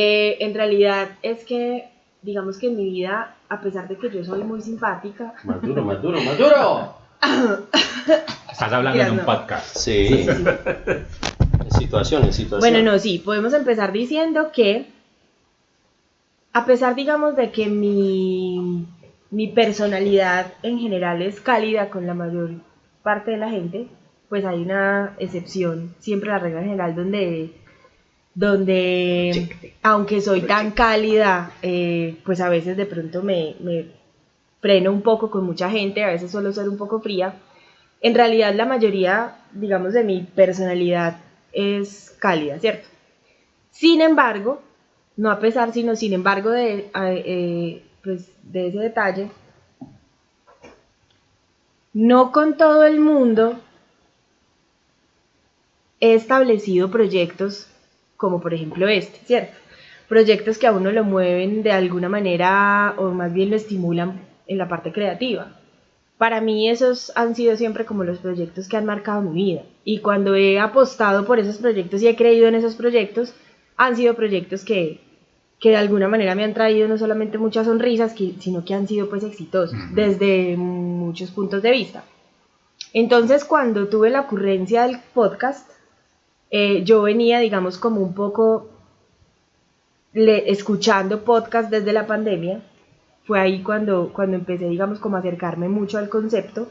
En realidad es que, digamos que en mi vida, a pesar de que yo soy muy simpática... Más duro. Estás hablando en un podcast. Sí. En situación. Bueno, no, sí, podemos empezar diciendo que, a pesar, digamos, de que mi personalidad en general es cálida con la mayor parte de la gente, pues hay una excepción, siempre la regla general, donde aunque soy tan cálida, pues a veces de pronto me freno un poco con mucha gente, a veces suelo ser un poco fría. En realidad la mayoría, digamos, de mi personalidad es cálida, ¿cierto? Sin embargo, no a pesar, sino sin embargo pues de ese detalle, no con todo el mundo he establecido proyectos como por ejemplo este, ¿cierto? Proyectos que a uno lo mueven de alguna manera o más bien lo estimulan en la parte creativa. Para mí esos han sido siempre como los proyectos que han marcado mi vida. Y cuando he apostado por esos proyectos y he creído en esos proyectos, han sido proyectos que de alguna manera me han traído no solamente muchas sonrisas, sino que han sido pues exitosos desde muchos puntos de vista. Entonces cuando tuve la ocurrencia del podcast, yo venía digamos como un poco escuchando podcast desde la pandemia. Fue ahí cuando empecé, digamos, como a acercarme mucho al concepto.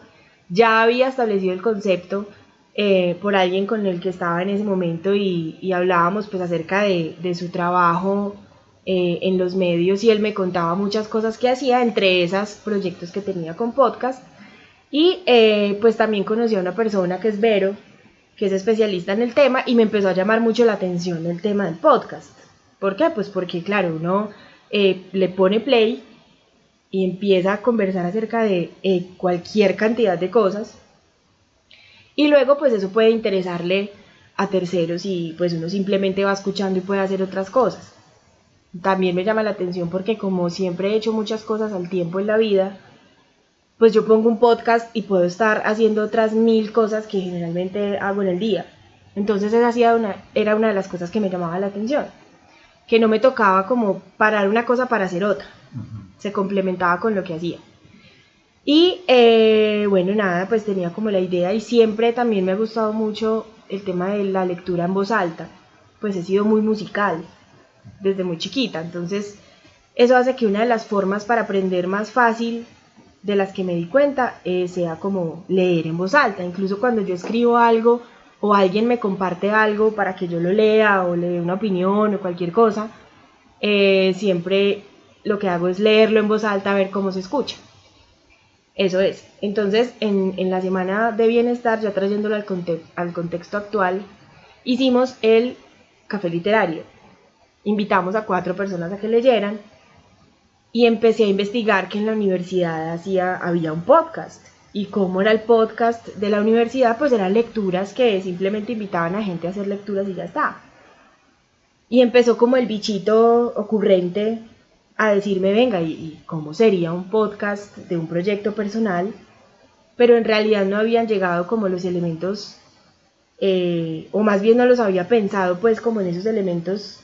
Ya había establecido el concepto por alguien con el que estaba en ese momento y hablábamos pues acerca de su trabajo en los medios y él me contaba muchas cosas que hacía, entre esas proyectos que tenía con podcast. Y pues también conocí a una persona que es Vero, que es especialista en el tema y me empezó a llamar mucho la atención el tema del podcast. ¿Por qué? Pues porque claro, uno le pone play y empieza a conversar acerca de cualquier cantidad de cosas y luego pues eso puede interesarle a terceros y pues uno simplemente va escuchando y puede hacer otras cosas. También me llama la atención porque como siempre he hecho muchas cosas al tiempo en la vida, pues yo pongo un podcast y puedo estar haciendo otras 1000 cosas que generalmente hago en el día. Entonces esa era una de las cosas que me llamaba la atención, que no me tocaba como parar una cosa para hacer otra. Se complementaba con lo que hacía. Y bueno, nada, pues tenía como la idea y siempre también me ha gustado mucho el tema de la lectura en voz alta. Pues he sido muy musical desde muy chiquita, entonces eso hace que una de las formas para aprender más fácil de las que me di cuenta sea como leer en voz alta. Incluso cuando yo escribo algo o alguien me comparte algo para que yo lo lea o le dé una opinión o cualquier cosa, siempre lo que hago es leerlo en voz alta a ver cómo se escucha. Eso es. Entonces, en la semana de bienestar, ya trayéndolo al contexto actual, hicimos el café literario. Invitamos a 4 personas a que leyeran y empecé a investigar que en la universidad había un podcast. ¿Y cómo era el podcast de la universidad? Pues eran lecturas que simplemente invitaban a gente a hacer lecturas y ya está. Y empezó como el bichito ocurrente a decirme, venga, ¿y cómo sería un podcast de un proyecto personal? Pero en realidad no habían llegado como los elementos, o más bien no los había pensado pues como en esos elementos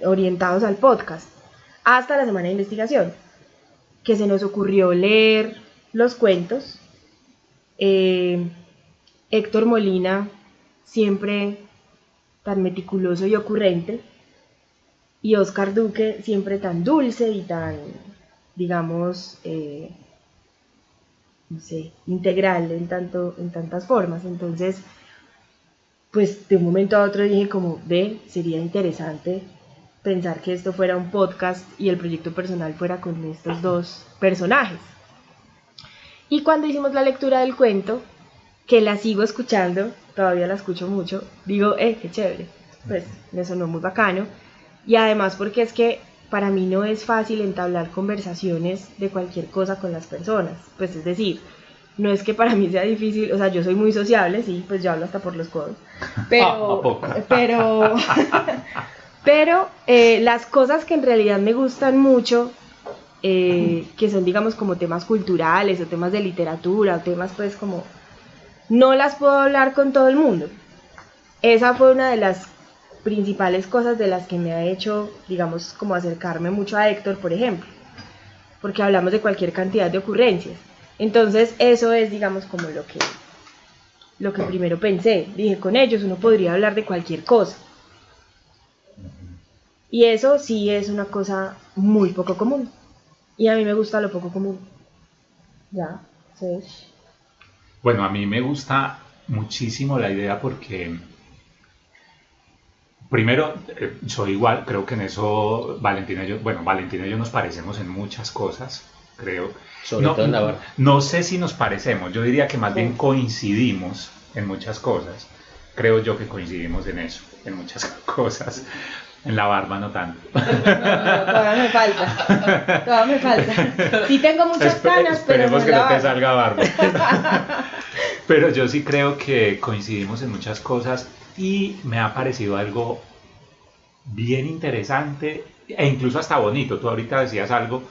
orientados al podcast, hasta la semana de investigación, que se nos ocurrió leer los cuentos. Héctor Molina, siempre tan meticuloso y ocurrente, y Oscar Duque, siempre tan dulce y tan, digamos, no sé, integral en tantas formas. Entonces, pues de un momento a otro dije como, sería interesante pensar que esto fuera un podcast y el proyecto personal fuera con estos 2 personajes. Y cuando hicimos la lectura del cuento, que la sigo escuchando, todavía la escucho mucho, digo, qué chévere, pues me sonó muy bacano. Y además porque es que para mí no es fácil entablar conversaciones de cualquier cosa con las personas. Pues es decir, no es que para mí sea difícil, o sea, yo soy muy sociable, sí, pues yo hablo hasta por los codos. Pero las cosas que en realidad me gustan mucho, que son digamos como temas culturales o temas de literatura o temas pues como, no las puedo hablar con todo el mundo. Esa fue una de las principales cosas de las que me ha hecho, digamos, como acercarme mucho a Héctor, por ejemplo, porque hablamos de cualquier cantidad de ocurrencias. Entonces eso es, digamos, como lo que primero pensé. Dije, con ellos uno podría hablar de cualquier cosa. Y eso sí es una cosa muy poco común. Y a mí me gusta lo poco común. Ya, sí. Bueno, a mí me gusta muchísimo la idea porque, primero, soy igual, creo que en eso Valentina y yo nos parecemos en muchas cosas, creo. Sobre todo en la barba. No sé si nos parecemos, yo diría que más bien coincidimos en muchas cosas. Creo yo que coincidimos en eso, en muchas cosas. En la barba no tanto. No, todavía me falta. Todavía me falta. Sí tengo muchas canas, pero esperemos no que no te barba. salga barba. Pero yo sí creo que coincidimos en muchas cosas y me ha parecido algo bien interesante e incluso hasta bonito. Tú ahorita decías algo,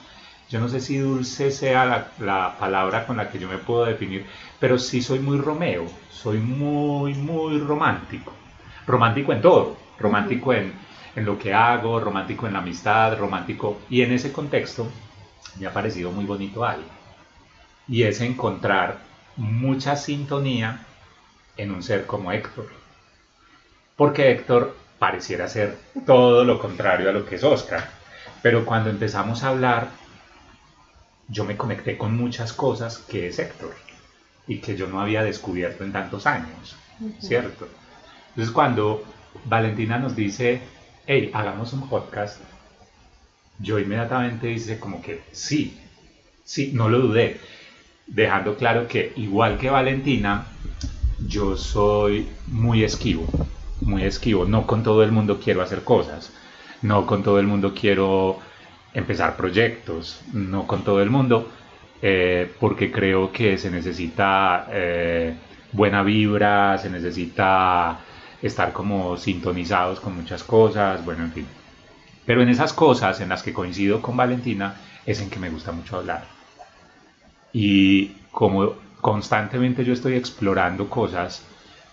yo no sé si dulce sea la palabra con la que yo me puedo definir, pero sí soy muy Romeo, soy muy, muy romántico. Romántico en todo, romántico en lo que hago, romántico en la amistad, romántico. Y en ese contexto me ha parecido muy bonito algo. Y es encontrar mucha sintonía en un ser como Héctor. Porque Héctor pareciera ser todo lo contrario a lo que es Oscar. Pero cuando empezamos a hablar, yo me conecté con muchas cosas que es Héctor y que yo no había descubierto en tantos años, ¿cierto? Entonces cuando Valentina nos dice, hey, hagamos un podcast, yo inmediatamente dice como que sí, no lo dudé, dejando claro que igual que Valentina, yo soy muy esquivo, no con todo el mundo quiero hacer cosas, no con todo el mundo quiero empezar proyectos, no con todo el mundo, porque creo que se necesita buena vibra, se necesita estar como sintonizados con muchas cosas, bueno, en fin. Pero en esas cosas en las que coincido con Valentina es en que me gusta mucho hablar. Y como constantemente yo estoy explorando cosas,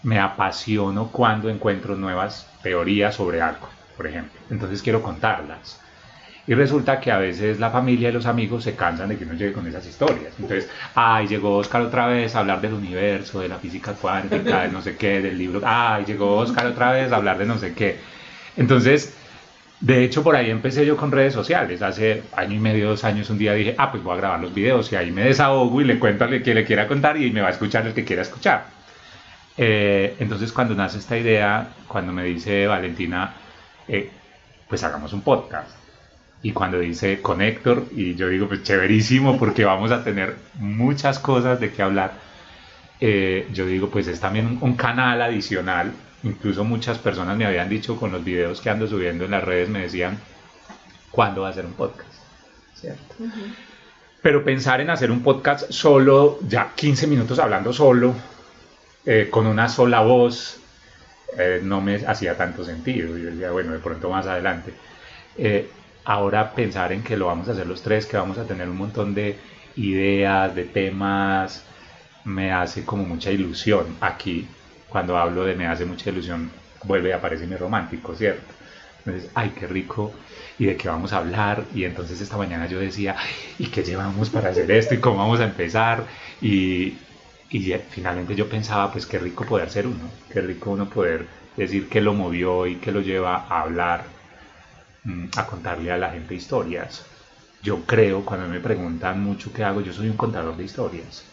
me apasiono cuando encuentro nuevas teorías sobre algo, por ejemplo. Entonces quiero contarlas. Y resulta que a veces la familia y los amigos se cansan de que uno llegue con esas historias. Entonces, ay, llegó Oscar otra vez a hablar del universo, de la física cuántica, de no sé qué, del libro. Ay, llegó Oscar otra vez a hablar de no sé qué. Entonces, de hecho, por ahí empecé yo con redes sociales. Hace año y medio, 2 años, un día dije, pues voy a grabar los videos y ahí me desahogo y le cuento al que le quiera contar y me va a escuchar el que quiera escuchar. Entonces, cuando nace esta idea, cuando me dice Valentina, pues hagamos un podcast. Y cuando dice con Héctor, y yo digo, pues chéverísimo, porque vamos a tener muchas cosas de qué hablar. Yo digo, pues es también un canal adicional. Incluso muchas personas me habían dicho con los videos que ando subiendo en las redes, me decían, ¿cuándo va a hacer un podcast? ¿Cierto? Pero pensar en hacer un podcast solo, ya 15 minutos hablando solo, con una sola voz, no me hacía tanto sentido. Yo decía, bueno, de pronto más adelante. Ahora pensar en que lo vamos a hacer los tres, que vamos a tener un montón de ideas, de temas, me hace como mucha ilusión. Aquí, cuando hablo de me hace mucha ilusión, vuelve y aparece mi romántico, ¿cierto? Entonces, ay, qué rico, y de qué vamos a hablar. Y entonces esta mañana yo decía, ¿y qué llevamos para hacer esto? ¿Y cómo vamos a empezar? Y finalmente yo pensaba, pues qué rico poder ser uno, qué rico uno poder decir qué lo movió y qué lo lleva a hablar, a contarle a la gente historias. Yo creo, cuando me preguntan mucho qué hago, yo soy un contador de historias.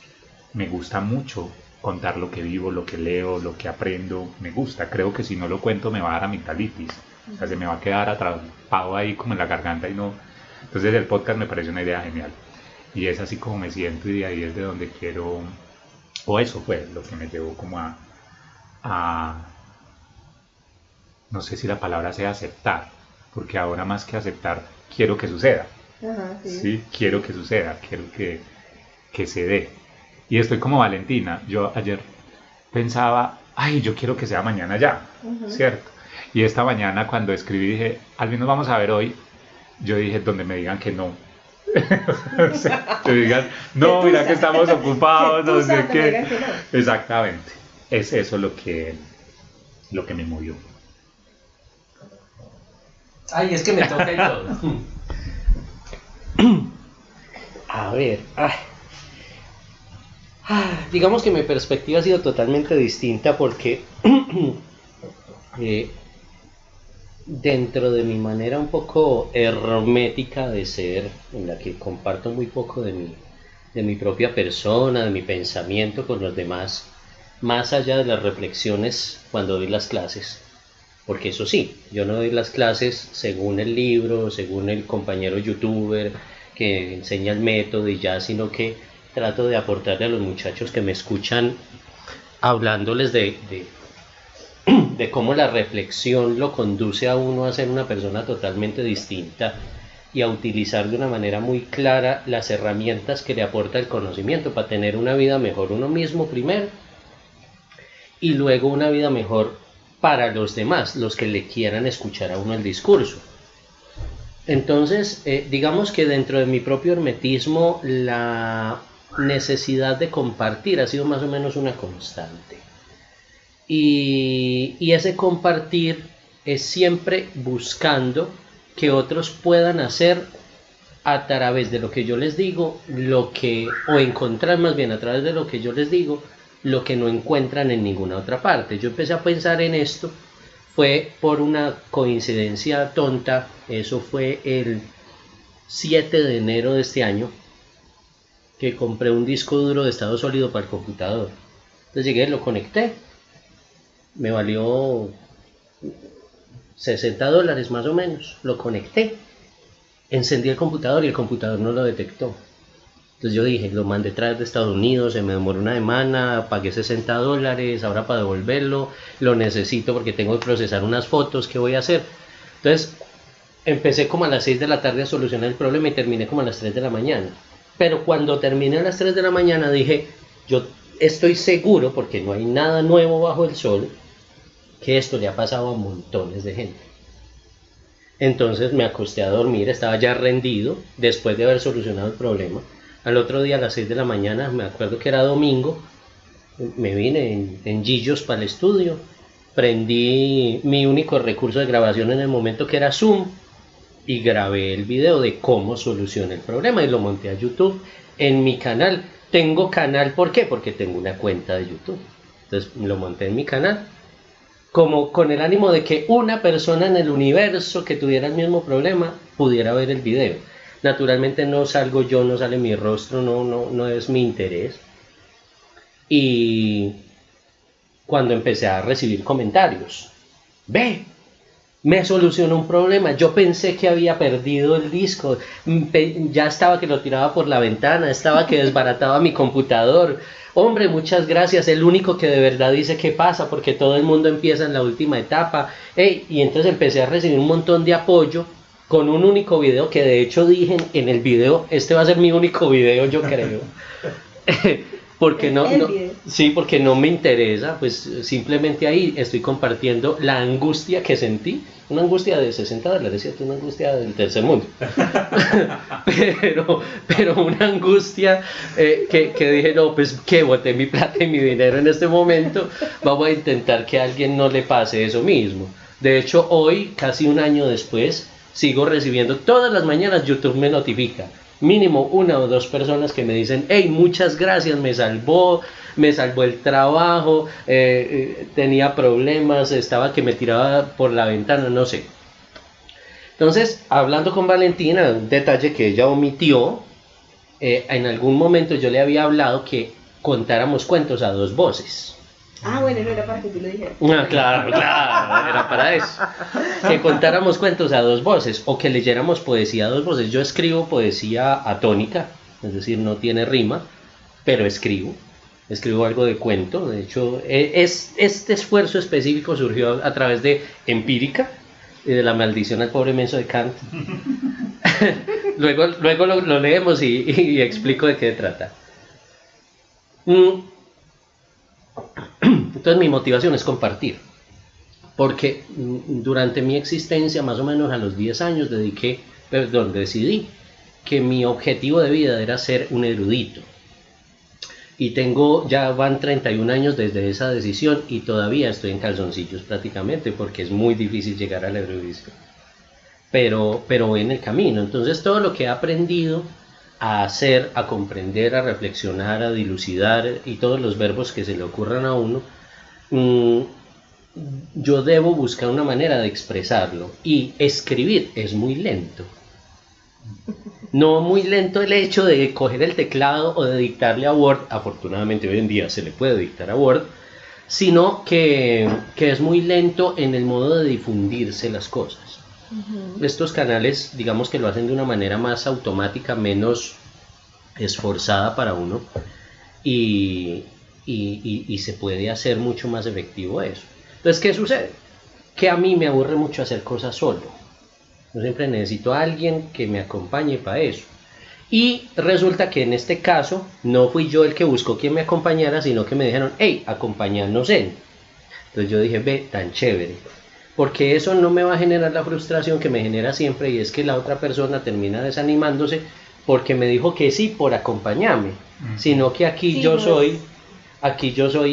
Me gusta mucho contar lo que vivo, lo que leo, lo que aprendo. Me gusta, creo que si no lo cuento me va a dar amigdalitis. O sea, se me va a quedar atrapado ahí como en la garganta y no. Entonces el podcast me parece una idea genial. Y es así como me siento y de ahí es de donde quiero, o eso fue lo que me llevó como a no sé si la palabra sea aceptar, porque ahora más que aceptar, quiero que suceda. Ajá, sí. Sí, quiero que suceda, quiero que se dé. Y estoy como Valentina, yo ayer pensaba, ay, yo quiero que sea mañana ya, ¿cierto? Y esta mañana cuando escribí dije, al menos vamos a ver hoy, yo dije, donde me digan que no. O sea, que digan, no, mira que estamos ocupados, no sé qué. Exactamente, es eso lo que me movió. Ay, es que me toca y todo. A ver, digamos que mi perspectiva ha sido totalmente distinta porque dentro de mi manera un poco hermética de ser, en la que comparto muy poco de mi propia persona, de mi pensamiento con los demás, más allá de las reflexiones cuando doy las clases, porque eso sí, yo no doy las clases según el libro, según el compañero youtuber que enseña el método y ya, sino que trato de aportarle a los muchachos que me escuchan, hablándoles de cómo la reflexión lo conduce a uno a ser una persona totalmente distinta y a utilizar de una manera muy clara las herramientas que le aporta el conocimiento para tener una vida mejor uno mismo primero y luego una vida mejor para los demás, los que le quieran escuchar a uno el discurso. Entonces, digamos que dentro de mi propio hermetismo la necesidad de compartir ha sido más o menos una constante. Y ese compartir es siempre buscando que otros puedan hacer a través de lo que yo les digo, o encontrar más bien a través de lo que yo les digo, lo que no encuentran en ninguna otra parte. Yo empecé a pensar en esto, fue por una coincidencia tonta, eso fue el 7 de enero de este año, que compré un disco duro de estado sólido para el computador. Entonces llegué, lo conecté, me valió $60 más o menos, lo conecté, encendí el computador y el computador no lo detectó. Entonces yo dije, lo mandé traer de Estados Unidos, se me demoró una semana, pagué $60, ahora para devolverlo, lo necesito porque tengo que procesar unas fotos, ¿qué voy a hacer? Entonces empecé como a las 6 de la tarde a solucionar el problema y terminé como a las 3 de la mañana. Pero cuando terminé a las 3 de la mañana dije, yo estoy seguro, porque no hay nada nuevo bajo el sol, que esto le ha pasado a montones de gente. Entonces me acosté a dormir, estaba ya rendido después de haber solucionado el problema. Al otro día a las 6 de la mañana, me acuerdo que era domingo, me vine en Gillos para el estudio, prendí mi único recurso de grabación en el momento que era Zoom y grabé el video de cómo solucioné el problema y lo monté a YouTube en mi canal. Tengo canal, ¿por qué? Porque tengo una cuenta de YouTube. Entonces lo monté en mi canal, como con el ánimo de que una persona en el universo que tuviera el mismo problema pudiera ver el video. Naturalmente no salgo yo, no sale mi rostro, no es mi interés. Y cuando empecé a recibir comentarios, ve, me solucionó un problema, yo pensé que había perdido el disco, ya estaba que lo tiraba por la ventana, estaba que desbarataba mi computador. Hombre, muchas gracias, el único que de verdad dice qué pasa, porque todo el mundo empieza en la última etapa. Y entonces empecé a recibir un montón de apoyo con un único video, que de hecho dije en el video, este va a ser mi único video, yo creo. Porque porque no me interesa, pues simplemente ahí estoy compartiendo la angustia que sentí, una angustia de $60, ¿cierto? Una angustia del tercer mundo. pero una angustia que dije, no, pues que boté mi plata y mi dinero en este momento, vamos a intentar que a alguien no le pase eso mismo. De hecho, hoy, casi un año después, sigo recibiendo todas las mañanas, YouTube me notifica. Mínimo 1 o 2 personas que me dicen, hey, muchas gracias, me salvó el trabajo, tenía problemas, estaba que me tiraba por la ventana, no sé. Entonces, hablando con Valentina, un detalle que ella omitió, en algún momento yo le había hablado que contáramos cuentos a 2 voces. Ah, bueno, no era para que tú lo dijeras. Claro, era para eso. Que contáramos cuentos a 2 voces o que leyéramos poesía a 2 voces. Yo escribo poesía atónica, es decir, no tiene rima, pero escribo algo de cuento. De hecho, este esfuerzo específico surgió a través de Empírica y de La maldición al pobre menso de Kant. luego lo leemos y explico de qué trata. Entonces mi motivación es compartir, porque durante mi existencia, más o menos a los 10 años, decidí que mi objetivo de vida era ser un erudito. Y ya van 31 años desde esa decisión y todavía estoy en calzoncillos prácticamente, porque es muy difícil llegar a la erudición. pero voy en el camino. Entonces todo lo que he aprendido a hacer, a comprender, a reflexionar, a dilucidar y todos los verbos que se le ocurran a uno, yo debo buscar una manera de expresarlo, y escribir es muy lento. No muy lento el hecho de coger el teclado o de dictarle a Word, afortunadamente hoy en día se le puede dictar a Word, sino que es muy lento en el modo de difundirse las cosas. Estos canales, digamos que lo hacen de una manera más automática, menos esforzada para uno, y se puede hacer mucho más efectivo eso. Entonces, ¿qué sucede? Que a mí me aburre mucho hacer cosas solo. Yo siempre necesito a alguien que me acompañe para eso. Y resulta que en este caso no fui yo el que buscó quien me acompañara, sino que me dijeron, hey, acompáñanos en. Entonces yo dije, ve, tan chévere. Porque eso no me va a generar la frustración que me genera siempre, y es que la otra persona termina desanimándose porque me dijo que sí por acompañarme, sino que aquí sí, yo soy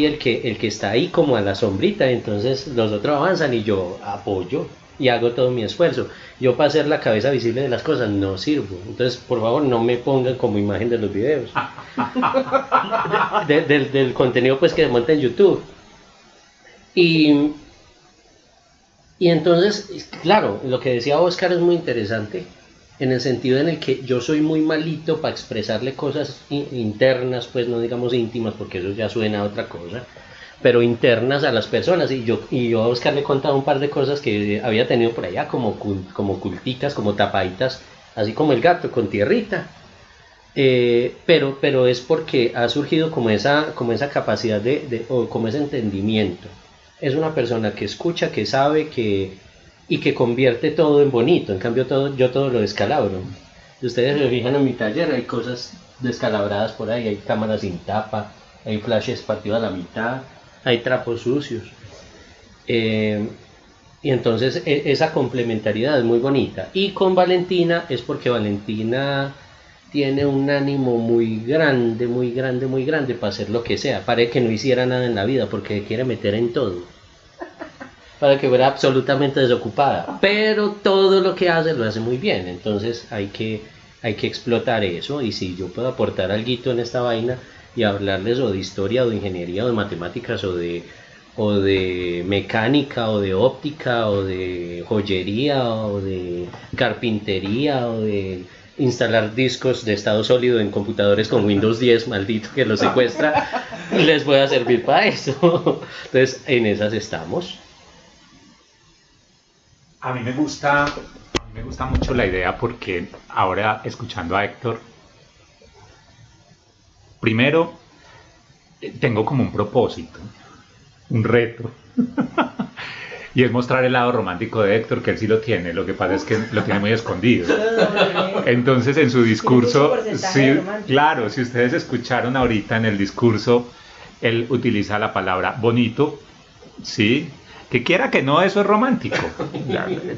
el que está ahí como a la sombrita, entonces los otros avanzan y yo apoyo y hago todo mi esfuerzo. Yo, para hacer la cabeza visible de las cosas, no sirvo. Entonces, por favor, no me pongan como imagen de los videos del contenido pues que se monta en YouTube. Y entonces, claro, lo que decía Oscar es muy interesante, en el sentido en el que yo soy muy malito para expresarle cosas internas, pues no digamos íntimas, porque eso ya suena a otra cosa, pero internas a las personas. Y yo a Oscar le he contado un par de cosas que había tenido por allá, como culticas, como tapaditas, así como el gato, con tierrita. Pero es porque ha surgido como esa capacidad o como ese entendimiento. Es una persona que escucha, que sabe, y que convierte todo en bonito. En cambio, yo todo lo descalabro. Si ustedes se fijan en mi taller, hay cosas descalabradas por ahí, hay cámaras sin tapa, hay flashes partidos a la mitad, hay trapos sucios. Y entonces esa complementariedad es muy bonita. Y con Valentina es porque Valentina tiene un ánimo muy grande, muy grande, muy grande para hacer lo que sea. Parece que no hiciera nada en la vida porque quiere meter en todo. Para que fuera absolutamente desocupada. Pero todo lo que hace lo hace muy bien. Entonces hay que explotar eso. Y si yo puedo aportar algo en esta vaina y hablarles o de historia o de ingeniería o de matemáticas o de mecánica o de óptica o de joyería o de carpintería o de instalar discos de estado sólido en computadores con Windows 10, maldito que los secuestra, les voy a servir para eso. Entonces, en esas estamos. A mí me gusta mucho la idea, porque ahora, escuchando a Héctor, primero tengo como un propósito, un reto. Y es mostrar el lado romántico de Héctor, que él sí lo tiene, lo que pasa es que lo tiene muy escondido. Entonces, en su discurso, sí, claro, si ustedes escucharon ahorita en el discurso, él utiliza la palabra bonito, ¿sí? Que quiera que no, eso es romántico.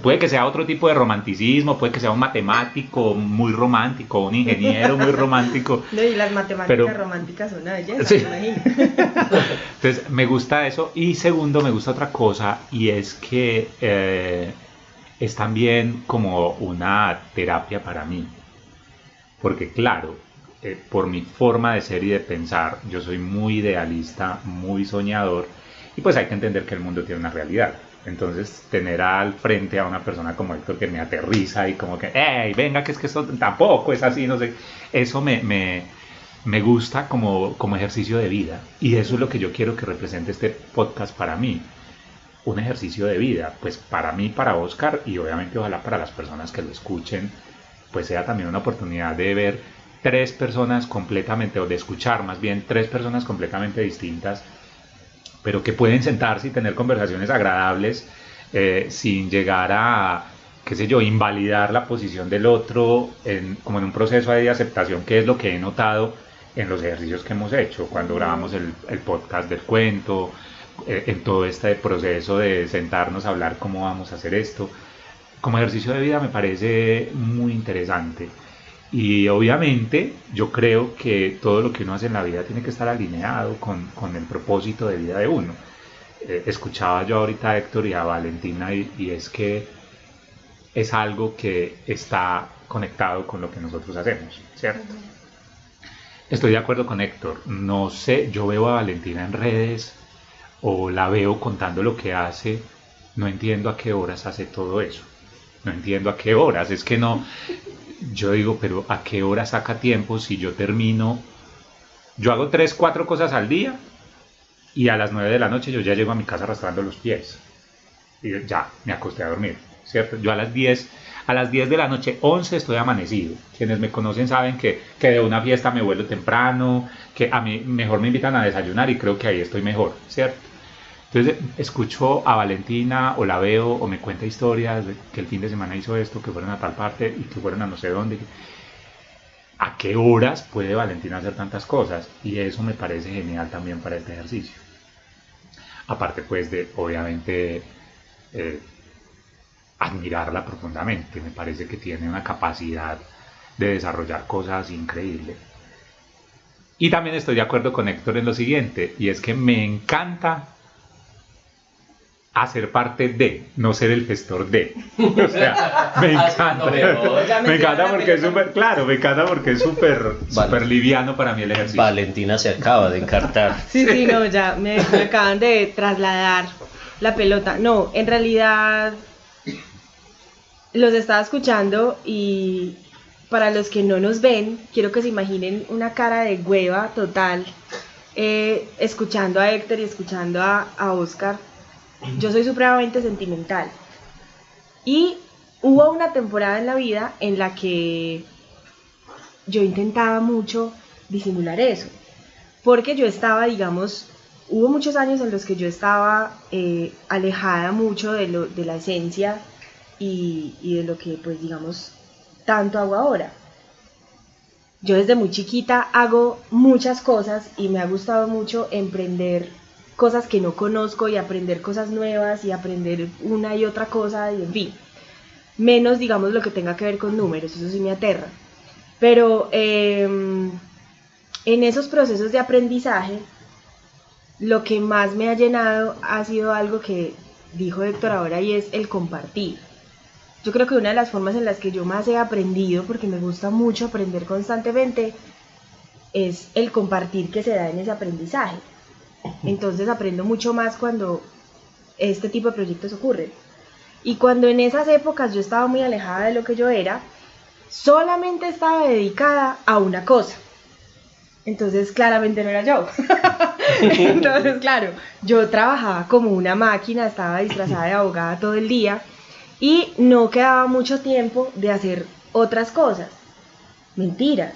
Puede que sea otro tipo de romanticismo, puede que sea un matemático muy romántico, un ingeniero muy romántico. No, y las matemáticas románticas son una belleza, sí. Entonces, me gusta eso. Y segundo, me gusta otra cosa, y es que es también como una terapia para mí. Porque claro, por mi forma de ser y de pensar, yo soy muy idealista, muy soñador, y pues hay que entender que el mundo tiene una realidad. Entonces, tener al frente a una persona como Héctor que me aterriza y como que, hey, venga, que es que esto tampoco es así, no sé, eso me gusta como ejercicio de vida. Y eso es lo que yo quiero que represente este podcast para mí. Un ejercicio de vida, pues para mí, para Oscar, y obviamente ojalá para las personas que lo escuchen, pues sea también una oportunidad de ver tres personas completamente, o de escuchar más bien tres personas completamente distintas, pero que pueden sentarse y tener conversaciones agradables, sin llegar a, qué sé yo, invalidar la posición del otro, como en un proceso de aceptación, que es lo que he notado en los ejercicios que hemos hecho, cuando grabamos el podcast del cuento, en todo este proceso de sentarnos a hablar cómo vamos a hacer esto. Como ejercicio de vida me parece muy interesante. Y obviamente yo creo que todo lo que uno hace en la vida tiene que estar alineado con el propósito de vida de uno. Escuchaba yo ahorita a Héctor y a Valentina, y es que es algo que está conectado con lo que nosotros hacemos, ¿cierto? Estoy de acuerdo con Héctor. No sé, yo veo a Valentina en redes o la veo contando lo que hace. No entiendo a qué horas hace todo eso. No entiendo a qué horas. Es que no. Yo digo, pero ¿a qué hora saca tiempo si yo termino? Yo hago 3, 4 cosas al día y a las 9 de la noche yo ya llego a mi casa arrastrando los pies. Y ya, me acosté a dormir, ¿cierto? Yo a las 10 de la noche, 11 estoy amanecido. Quienes me conocen saben que de una fiesta me vuelvo temprano, que a mí mejor me invitan a desayunar y creo que ahí estoy mejor, ¿cierto? Entonces escucho a Valentina o la veo o me cuenta historias de que el fin de semana hizo esto, que fueron a tal parte y que fueron a no sé dónde. ¿A qué horas puede Valentina hacer tantas cosas? Y eso me parece genial también para este ejercicio. Aparte pues de, obviamente, admirarla profundamente. Me parece que tiene una capacidad de desarrollar cosas increíbles. Y también estoy de acuerdo con Héctor en lo siguiente, y es que me encanta hacer parte de, no ser el gestor de. O sea, me encanta. Me encanta porque es súper, claro, me encanta porque es súper liviano para mí el ejercicio. Valentina se acaba de encartar. Sí, no, ya me acaban de trasladar la pelota. No, en realidad los estaba escuchando y para los que no nos ven, quiero que se imaginen una cara de hueva total, escuchando a Héctor y escuchando a Oscar. Yo soy supremamente sentimental y hubo una temporada en la vida en la que yo intentaba mucho disimular eso, porque yo estaba, digamos, hubo muchos años en los que yo estaba alejada mucho de la esencia y de lo que, pues, digamos, tanto hago ahora. Yo desde muy chiquita hago muchas cosas y me ha gustado mucho emprender cosas que no conozco y aprender cosas nuevas y aprender una y otra cosa y en fin, menos, digamos, lo que tenga que ver con números, eso sí me aterra. Pero en esos procesos de aprendizaje, lo que más me ha llenado ha sido algo que dijo Héctor ahora y es el compartir. Yo creo que una de las formas en las que yo más he aprendido, porque me gusta mucho aprender constantemente, es el compartir que se da en ese aprendizaje. Entonces aprendo mucho más cuando este tipo de proyectos ocurren. Y cuando en esas épocas yo estaba muy alejada de lo que yo era, solamente estaba dedicada a una cosa. Entonces claramente no era yo. Entonces, claro, yo trabajaba como una máquina, estaba disfrazada de abogada todo el día y no quedaba mucho tiempo de hacer otras cosas. Mentiras.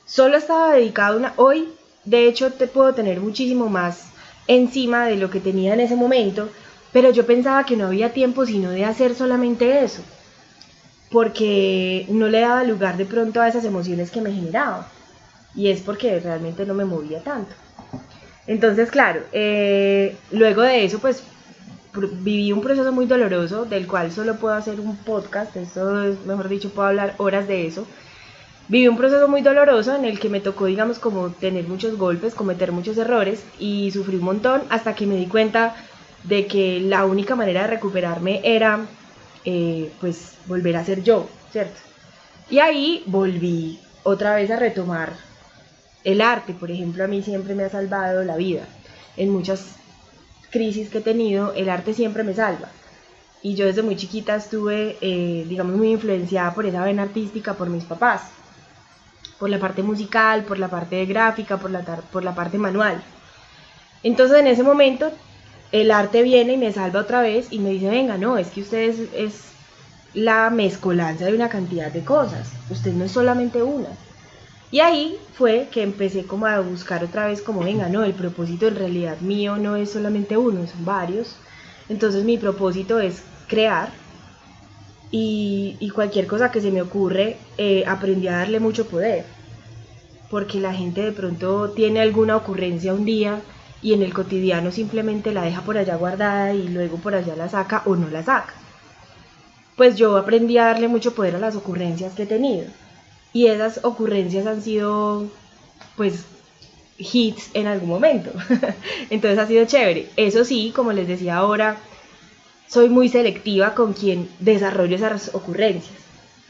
Solo estaba dedicada a una. Hoy, de hecho, te puedo tener muchísimo más encima de lo que tenía en ese momento, pero yo pensaba que no había tiempo sino de hacer solamente eso, porque no le daba lugar de pronto a esas emociones que me generaban, y es porque realmente no me movía tanto. Entonces, claro, luego de eso, pues, viví un proceso muy doloroso, del cual solo puedo hacer un podcast, eso es, mejor dicho, puedo hablar horas de eso. Viví un proceso muy doloroso en el que me tocó, digamos, como tener muchos golpes, cometer muchos errores y sufrí un montón hasta que me di cuenta de que la única manera de recuperarme era, pues, volver a ser yo, ¿cierto? Y ahí volví otra vez a retomar el arte. Por ejemplo, a mí siempre me ha salvado la vida. En muchas crisis que he tenido, el arte siempre me salva. Y yo desde muy chiquita estuve, digamos, muy influenciada por esa vena artística por mis papás. Por la parte musical, por la parte gráfica, por la parte manual. Entonces en ese momento el arte viene y me salva otra vez y me dice, venga, no, es que usted es la mezcolanza de una cantidad de cosas, usted no es solamente una. Y ahí fue que empecé como a buscar otra vez como, venga, no, el propósito en realidad mío no es solamente uno, son varios. Entonces mi propósito es crear. Y cualquier cosa que se me ocurre, aprendí a darle mucho poder, porque la gente de pronto tiene alguna ocurrencia un día y en el cotidiano simplemente la deja por allá guardada y luego por allá la saca o no la saca. Pues yo aprendí a darle mucho poder a las ocurrencias que he tenido y esas ocurrencias han sido, pues, hits en algún momento. Entonces ha sido chévere. Eso sí, como les decía ahora, soy muy selectiva con quien desarrollo esas ocurrencias.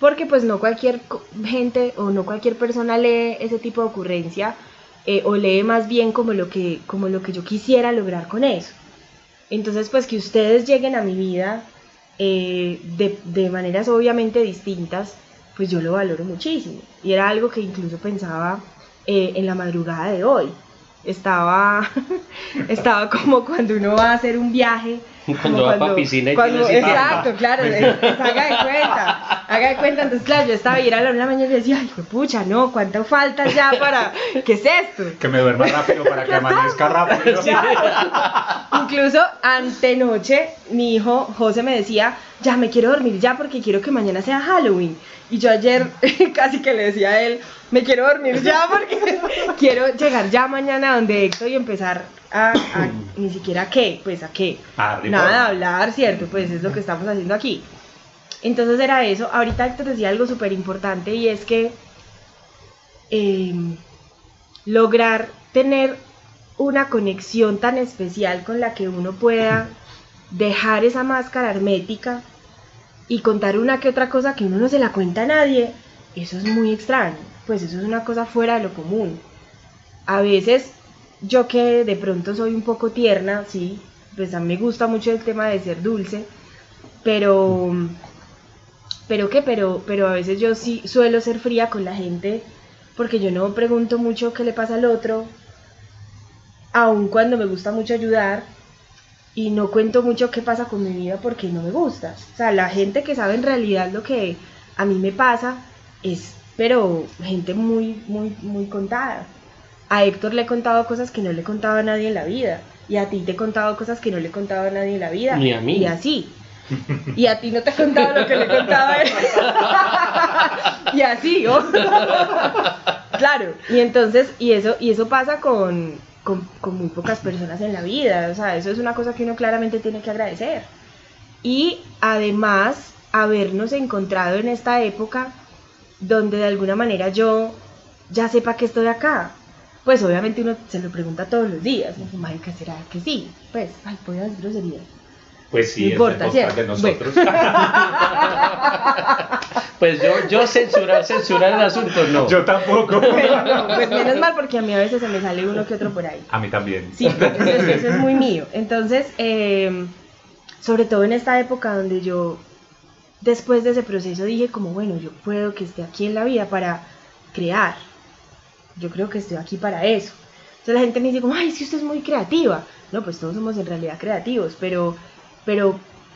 Porque pues no cualquier gente o no cualquier persona lee ese tipo de ocurrencia o lee más bien como lo que yo quisiera lograr con eso. Entonces pues que ustedes lleguen a mi vida de maneras obviamente distintas, pues yo lo valoro muchísimo. Y era algo que incluso pensaba en la madrugada de hoy. Estaba como cuando uno va a hacer un viaje. Cuando va para piscina y tiene exacto, claro, haga de cuenta, entonces claro, yo estaba ir a la 1 de la mañana y decía, ay, pucha, no, ¿cuánto falta ya para, qué es esto? Que me duerma rápido para que amanezca rápido. Incluso antenoche, mi hijo José me decía, ya me quiero dormir ya porque quiero que mañana sea Halloween. Y yo ayer casi que le decía a él, me quiero dormir ya porque quiero llegar ya mañana donde Héctor y empezar a ni siquiera a qué, nada, hablar, ¿cierto? Pues es lo que estamos haciendo aquí. Entonces era eso. Ahorita Héctor decía algo súper importante y es que lograr tener una conexión tan especial con la que uno pueda dejar esa máscara hermética y contar una que otra cosa que uno no se la cuenta a nadie, eso es muy extraño, pues eso es una cosa fuera de lo común. A veces yo que de pronto soy un poco tierna, sí, pues a mí me gusta mucho el tema de ser dulce, pero a veces yo sí suelo ser fría con la gente porque yo no pregunto mucho qué le pasa al otro, aun cuando me gusta mucho ayudar, y no cuento mucho qué pasa con mi vida porque no me gusta. O sea, la gente que sabe en realidad lo que a mí me pasa es, pero gente muy, muy, muy contada. A Héctor le he contado cosas que no le he contado a nadie en la vida, y a ti te he contado cosas que no le he contado a nadie en la vida. Ni a mí. Y así. Y a ti no te he contado lo que le he contado a él. Y así, ¿oh? Claro, y entonces, y eso pasa con muy pocas personas en la vida. O sea, eso es una cosa que uno claramente tiene que agradecer. Y además, habernos encontrado en esta época donde de alguna manera yo ya sepa que estoy acá. Pues obviamente uno se lo pregunta todos los días. Marica, ¿será que sí? Pues, ay, ¿puedo decir groserías? Pues sí, no importa, es el podcast de nosotros. Bueno. Pues yo censurar el asunto, no. Yo tampoco. Pero no, pues menos mal porque a mí a veces se me sale uno que otro por ahí. A mí también. Sí, eso es muy mío. Entonces, sobre todo en esta época donde yo, después de ese proceso, dije como, bueno, yo puedo que esté aquí en la vida para crear. Yo creo que estoy aquí para eso. Entonces la gente me dice como, ay, si usted es muy creativa. No, pues todos somos en realidad creativos, pero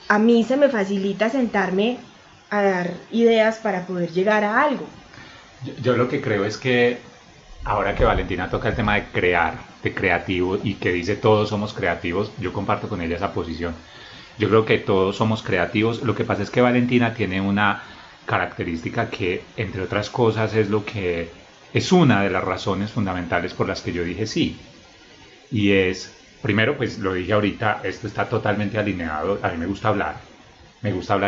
a mí se me facilita sentarme a dar ideas para poder llegar a algo. Yo lo que creo es que ahora que Valentina toca el tema de crear, de creativo, y que dice todos somos creativos, yo comparto con ella esa posición. Yo creo que todos somos creativos. Lo que pasa es que Valentina tiene una característica que, entre otras cosas, es una de las razones fundamentales por las que yo dije sí. Y es, primero, pues lo dije ahorita, esto está totalmente alineado. A mí me gusta hablar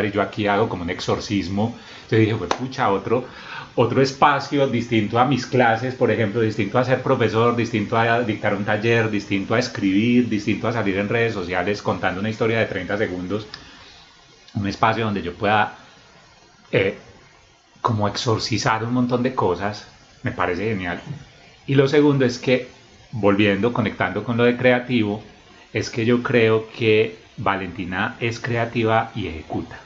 y yo aquí hago como un exorcismo. Yo dije, pues pucha, otro espacio distinto a mis clases, por ejemplo, distinto a ser profesor, distinto a dictar un taller, distinto a escribir, distinto a salir en redes sociales contando una historia de 30 segundos. Un espacio donde yo pueda como exorcizar un montón de cosas, me parece genial. Y lo segundo es que, conectando con lo de creativo, es que yo creo que Valentina es creativa y ejecuta.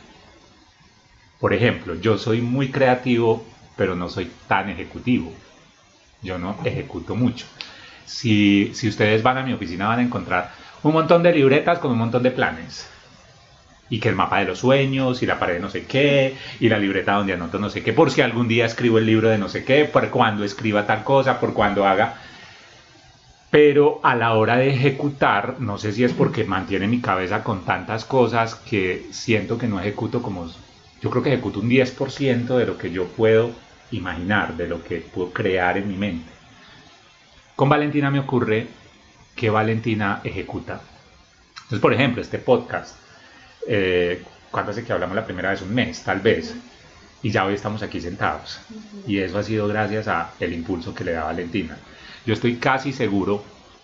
Por ejemplo, yo soy muy creativo, pero no soy tan ejecutivo. Yo no ejecuto mucho. Si ustedes van a mi oficina van a encontrar un montón de libretas con un montón de planes. Y que el mapa de los sueños, y la pared de no sé qué, y la libreta donde anoto no sé qué, por si algún día escribo el libro de no sé qué, por cuando escriba tal cosa, por cuando haga. Pero a la hora de ejecutar, no sé si es porque mantiene mi cabeza con tantas cosas que siento que no ejecuto como... Yo creo que ejecuto un 10% de lo que yo puedo imaginar, de lo que puedo crear en mi mente. Con Valentina me ocurre que Valentina ejecuta. Entonces, por ejemplo, este podcast, ¿cuándo hace que hablamos la primera vez? Un mes, tal vez. Y ya hoy estamos aquí sentados. Y eso ha sido gracias al impulso que le da Valentina. Yo estoy casi seguro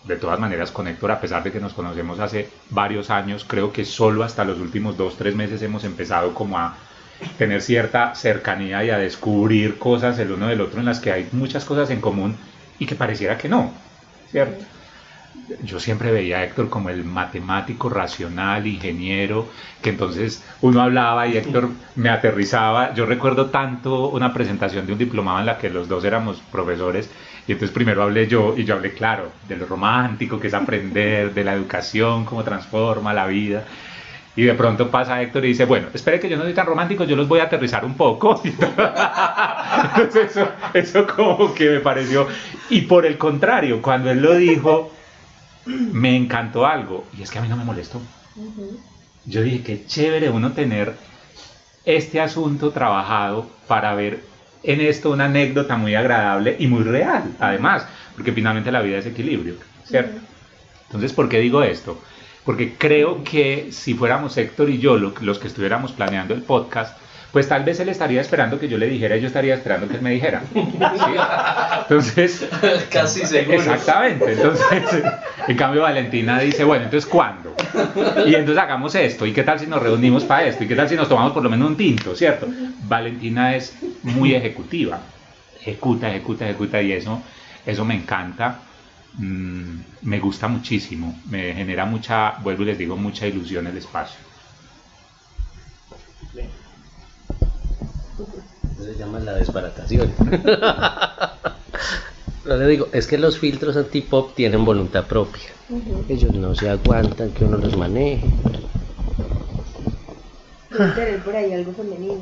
de todas maneras con Héctor, a pesar de que nos conocemos hace varios años, creo que solo hasta los últimos 2-3 meses hemos empezado como a tener cierta cercanía y a descubrir cosas el uno del otro en las que hay muchas cosas en común y que pareciera que no, ¿cierto? Yo siempre veía a Héctor como el matemático racional, ingeniero, que entonces uno hablaba y Héctor me aterrizaba. Yo recuerdo tanto una presentación de un diplomado en la que los dos éramos profesores y entonces primero hablé yo y yo hablé, claro, de lo romántico que es aprender, de la educación, cómo transforma la vida. Y de pronto pasa Héctor y dice, bueno, espere que yo no soy tan romántico, yo los voy a aterrizar un poco. Entonces eso como que me pareció. Y por el contrario, cuando él lo dijo, me encantó algo. Y es que a mí no me molestó. Yo dije, qué chévere uno tener este asunto trabajado para ver en esto una anécdota muy agradable y muy real, además. Porque finalmente la vida es equilibrio, ¿cierto? Entonces, ¿por qué digo esto? Porque creo que si fuéramos Héctor y yo los que estuviéramos planeando el podcast, pues tal vez él estaría esperando que yo le dijera y yo estaría esperando que él me dijera. ¿Sí? Entonces... Casi seguro. Exactamente. Entonces, en cambio Valentina dice, bueno, entonces ¿cuándo? Y entonces hagamos esto. ¿Y qué tal si nos reunimos para esto? ¿Y qué tal si nos tomamos por lo menos un tinto? ¿Cierto? Valentina es muy ejecutiva. Ejecuta y eso me encanta. Me gusta muchísimo, me genera mucha, vuelvo y les digo, mucha ilusión el espacio. Eso se llama la desbaratación. Pero le digo, es que los filtros antipop tienen voluntad propia. Ellos no se aguantan que uno los maneje. Debe tener por ahí algo femenino.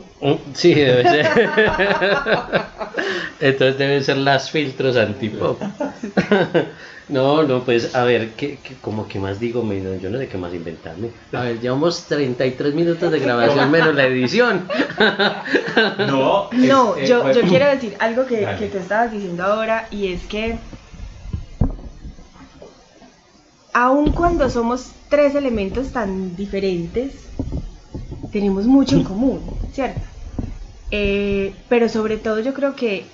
Sí, debe ser. Entonces deben ser las filtros antipop. No, pues a ver, como que más digo, yo no sé qué más inventarme. A ver, llevamos 33 minutos de grabación menos la edición. No, yo quiero decir algo que tú estabas diciendo ahora, y es que aun cuando somos tres elementos tan diferentes, tenemos mucho en común, ¿cierto? Pero sobre todo yo creo que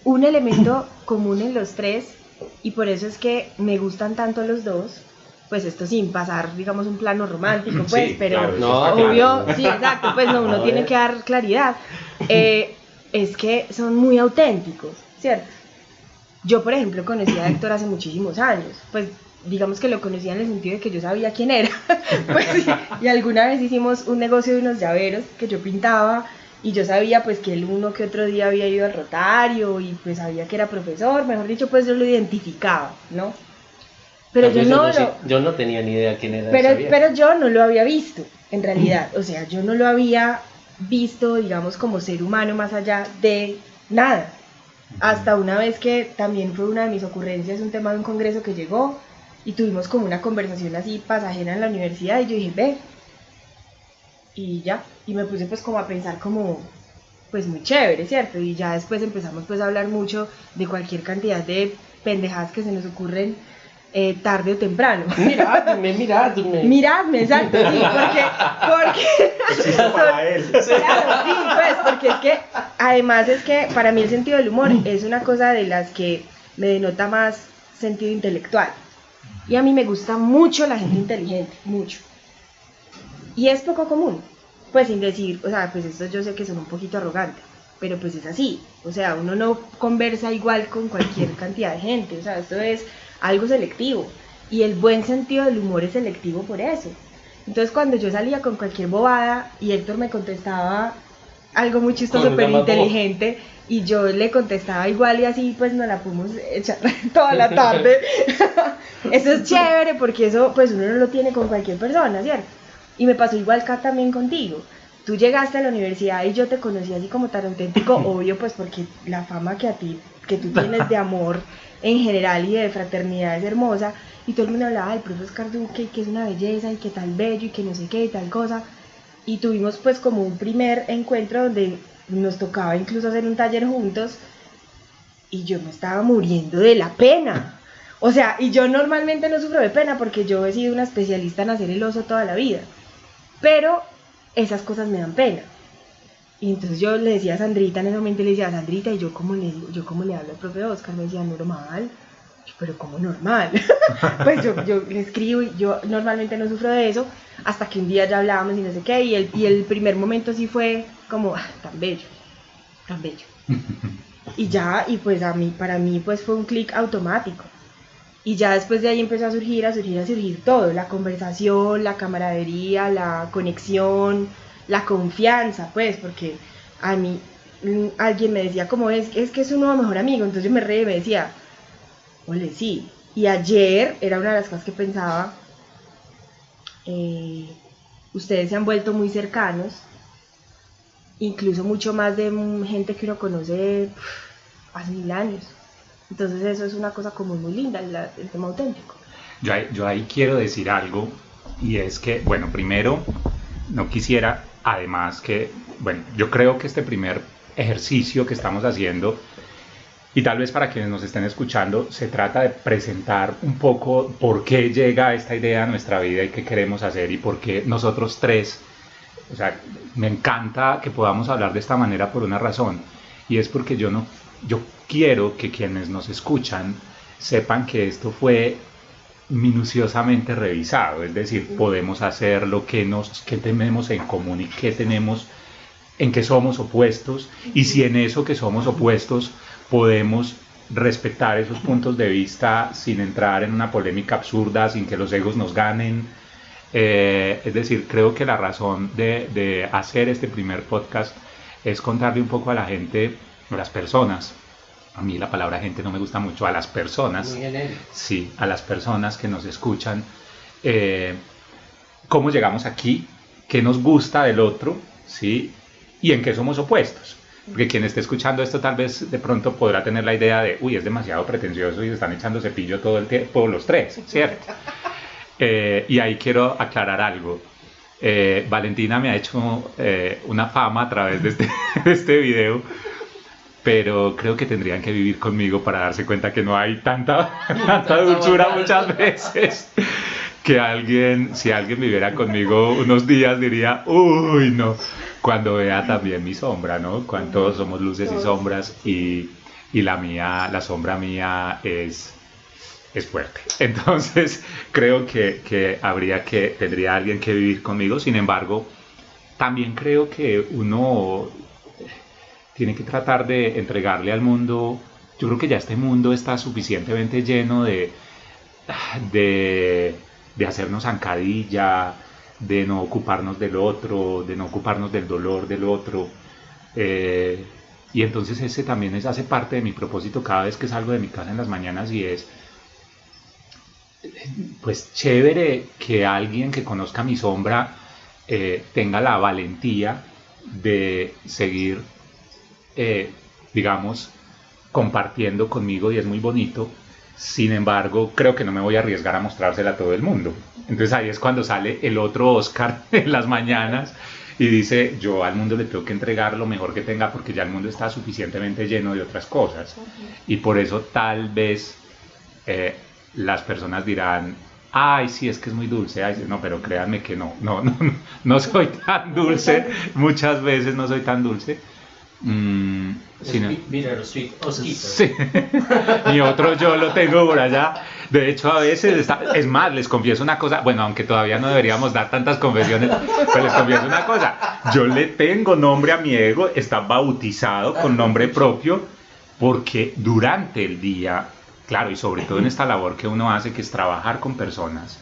un elemento común en los tres, y por eso es que me gustan tanto los dos, pues esto sin pasar, digamos, un plano romántico, pues, Sí, pero claro, no, obvio, claro. sí, exacto, pues no, uno tiene que dar claridad, es que son muy auténticos, ¿cierto? Yo, por ejemplo, conocí a Héctor hace muchísimos años, pues digamos que lo conocía en el sentido de que yo sabía quién era, pues, y alguna vez hicimos un negocio de unos llaveros que yo pintaba, y yo sabía pues que él uno que otro día había ido al Rotario, y pues sabía que era profesor, mejor dicho, pues yo lo identificaba, ¿no? Pero yo no tenía ni idea quién era. pero yo no lo había visto, en realidad, o sea, yo no lo había visto, digamos, como ser humano más allá de nada, hasta una vez que también fue una de mis ocurrencias, un tema de un congreso que llegó, y tuvimos como una conversación así pasajera en la universidad, y yo dije, ve, y ya, y me puse pues como a pensar como, pues muy chévere, ¿cierto? Y ya después empezamos pues a hablar mucho de cualquier cantidad de pendejadas que se nos ocurren tarde o temprano. Miradme, exacto, sí, porque para él. claro, sí, pues, porque es que, además es que para mí el sentido del humor es una cosa de las que me denota más sentido intelectual. Y a mí me gusta mucho la gente inteligente, mucho. Y es poco común, pues sin decir, o sea, pues esto yo sé que son un poquito arrogante, pero pues es así. O sea, uno no conversa igual con cualquier cantidad de gente, o sea, esto es algo selectivo. Y el buen sentido del humor es selectivo por eso. Entonces cuando yo salía con cualquier bobada y Héctor me contestaba algo muy chistoso pero inteligente, y yo le contestaba igual, y así pues nos la pudimos echar toda la tarde. Eso es chévere porque eso pues uno no lo tiene con cualquier persona, ¿cierto? Y me pasó igual acá también contigo. Tú llegaste a la universidad y yo te conocí así como tan auténtico, obvio pues porque la fama que tú tienes de amor en general y de fraternidad es hermosa, y todo el mundo hablaba del profe Oscar Duque, que es una belleza y que tal bello y que no sé qué y tal cosa, y tuvimos pues como un primer encuentro donde nos tocaba incluso hacer un taller juntos, y yo me estaba muriendo de la pena, o sea, y yo normalmente no sufro de pena porque yo he sido una especialista en hacer el oso toda la vida, pero esas cosas me dan pena. Y entonces yo le decía a Sandrita, en ese momento le decía a Sandrita, y yo cómo le hablo al profe Oscar, me decía normal, Pero como normal. Pues yo le escribo y yo normalmente no sufro de eso, hasta que un día ya hablábamos y no sé qué, y el primer momento sí fue como, tan bello, tan bello. Y ya, y pues para mí pues fue un clic automático. Y ya después de ahí empezó a surgir todo, la conversación, la camaradería, la conexión, la confianza, pues, porque a mí alguien me decía como es que es un nuevo mejor amigo, entonces yo me reí y me decía, ole, sí. Y ayer era una de las cosas que pensaba, ustedes se han vuelto muy cercanos, incluso mucho más de gente que uno conoce hace 1000 años. Entonces eso es una cosa como muy linda, el tema auténtico. Yo ahí quiero decir algo, y es que, bueno, primero, no quisiera, además que, bueno, yo creo que este primer ejercicio que estamos haciendo, y tal vez para quienes nos estén escuchando, se trata de presentar un poco por qué llega esta idea a nuestra vida y qué queremos hacer y por qué nosotros tres, o sea, me encanta que podamos hablar de esta manera por una razón, y es porque yo quiero que quienes nos escuchan sepan que esto fue minuciosamente revisado, es decir, podemos hacer lo que tenemos en común y qué tenemos, en qué somos opuestos, y si en eso que somos opuestos podemos respetar esos puntos de vista sin entrar en una polémica absurda, sin que los egos nos ganen. Es decir, creo que la razón de hacer este primer podcast es contarle un poco a la gente, a las personas. A mí la palabra gente no me gusta mucho, a las personas. Sí, a las personas que nos escuchan, cómo llegamos aquí, qué nos gusta del otro, ¿sí? Y en qué somos opuestos. Porque quien esté escuchando esto tal vez de pronto podrá tener la idea de, uy, es demasiado pretencioso y se están echando cepillo todo el tiempo los tres, ¿cierto? Y ahí quiero aclarar algo. Valentina me ha hecho una fama a través de este video, pero creo que tendrían que vivir conmigo para darse cuenta que no hay tanta dulzura muchas veces. Que si alguien viviera conmigo unos días diría, uy, no, cuando vea también mi sombra, ¿no? Cuando todos somos luces y sombras, y la sombra mía es fuerte. Entonces creo que tendría alguien que vivir conmigo. Sin embargo, también creo que uno tiene que tratar de entregarle al mundo. Yo creo que ya este mundo está suficientemente lleno de hacernos zancadilla, de no ocuparnos del otro, de no ocuparnos del dolor del otro. Y entonces ese también hace parte de mi propósito cada vez que salgo de mi casa en las mañanas, y es, pues, chévere que alguien que conozca mi sombra tenga la valentía de seguir, digamos, compartiendo conmigo, y es muy bonito. Sin embargo, creo que no me voy a arriesgar a mostrársela a todo el mundo. Entonces ahí es cuando sale el otro Oscar en las mañanas y dice, yo al mundo le tengo que entregar lo mejor que tenga, porque ya el mundo está suficientemente lleno de otras cosas. Y por eso tal vez las personas dirán, ay, sí, es que es muy dulce. Ay, no, pero créanme que no soy tan dulce. Muchas veces no soy tan dulce. Bittersweet Osquito. Sí. Mi otro yo lo tengo por allá. De hecho, a veces es más, les confieso una cosa. Bueno, aunque todavía no deberíamos dar tantas confesiones, pero les confieso una cosa. Yo le tengo nombre a mi ego, está bautizado con nombre propio, porque durante el día, claro, y sobre todo en esta labor que uno hace, que es trabajar con personas,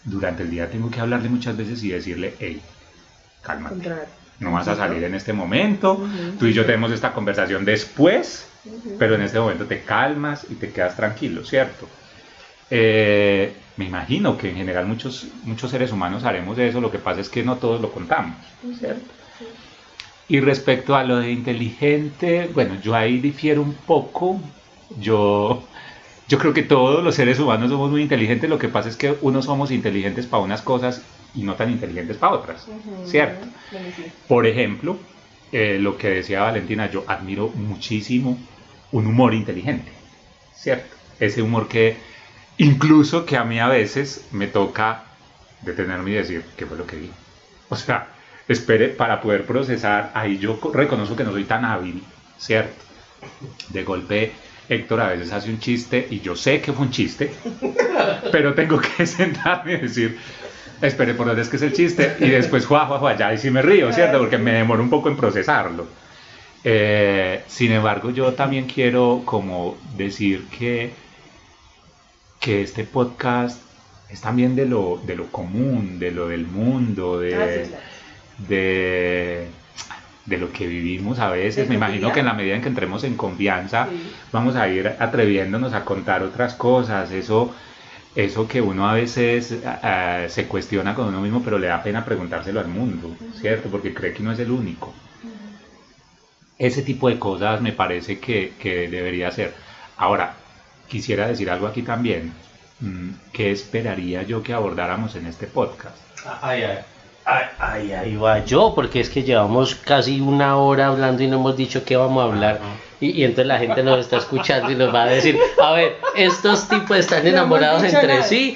durante el día tengo que hablarle muchas veces y decirle, hey, cálmate. No vas a salir en este momento, tú y yo tenemos esta conversación después, pero en este momento te calmas y te quedas tranquilo, ¿cierto? Me imagino que en general muchos seres humanos haremos eso, lo que pasa es que no todos lo contamos, ¿cierto? Y respecto a lo de inteligente, bueno, yo ahí difiero un poco. Yo creo que todos los seres humanos somos muy inteligentes, lo que pasa es que unos somos inteligentes para unas cosas y no tan inteligentes para otras, ¿cierto? Por ejemplo, lo que decía Valentina, yo admiro muchísimo un humor inteligente, ¿cierto? Ese humor que incluso que a mí a veces me toca detenerme y decir, ¿qué fue lo que vi? O sea, espere, para poder procesar, ahí yo reconozco que no soy tan hábil, ¿cierto? De golpe Héctor a veces hace un chiste y yo sé que fue un chiste, pero tengo que sentarme y decir, espere, ¿por dónde es que es el chiste? Y después, ya, y sí me río, ¿cierto? Porque me demoro un poco en procesarlo. Sin embargo, yo también quiero como decir que este podcast es también de lo común, de lo del mundo, de lo que vivimos a veces. Me imagino que en la medida en que entremos en confianza, vamos a ir atreviéndonos a contar otras cosas. Eso que uno a veces se cuestiona con uno mismo, pero le da pena preguntárselo al mundo, ¿cierto? Porque cree que uno es el único. Ese tipo de cosas me parece que debería ser. Ahora, quisiera decir algo aquí también. ¿Qué esperaría yo que abordáramos en este podcast? Ahí va yo, porque es que llevamos casi una hora hablando y no hemos dicho qué vamos a hablar. Y entonces la gente nos está escuchando y nos va a decir, a ver, estos tipos están enamorados entre sí,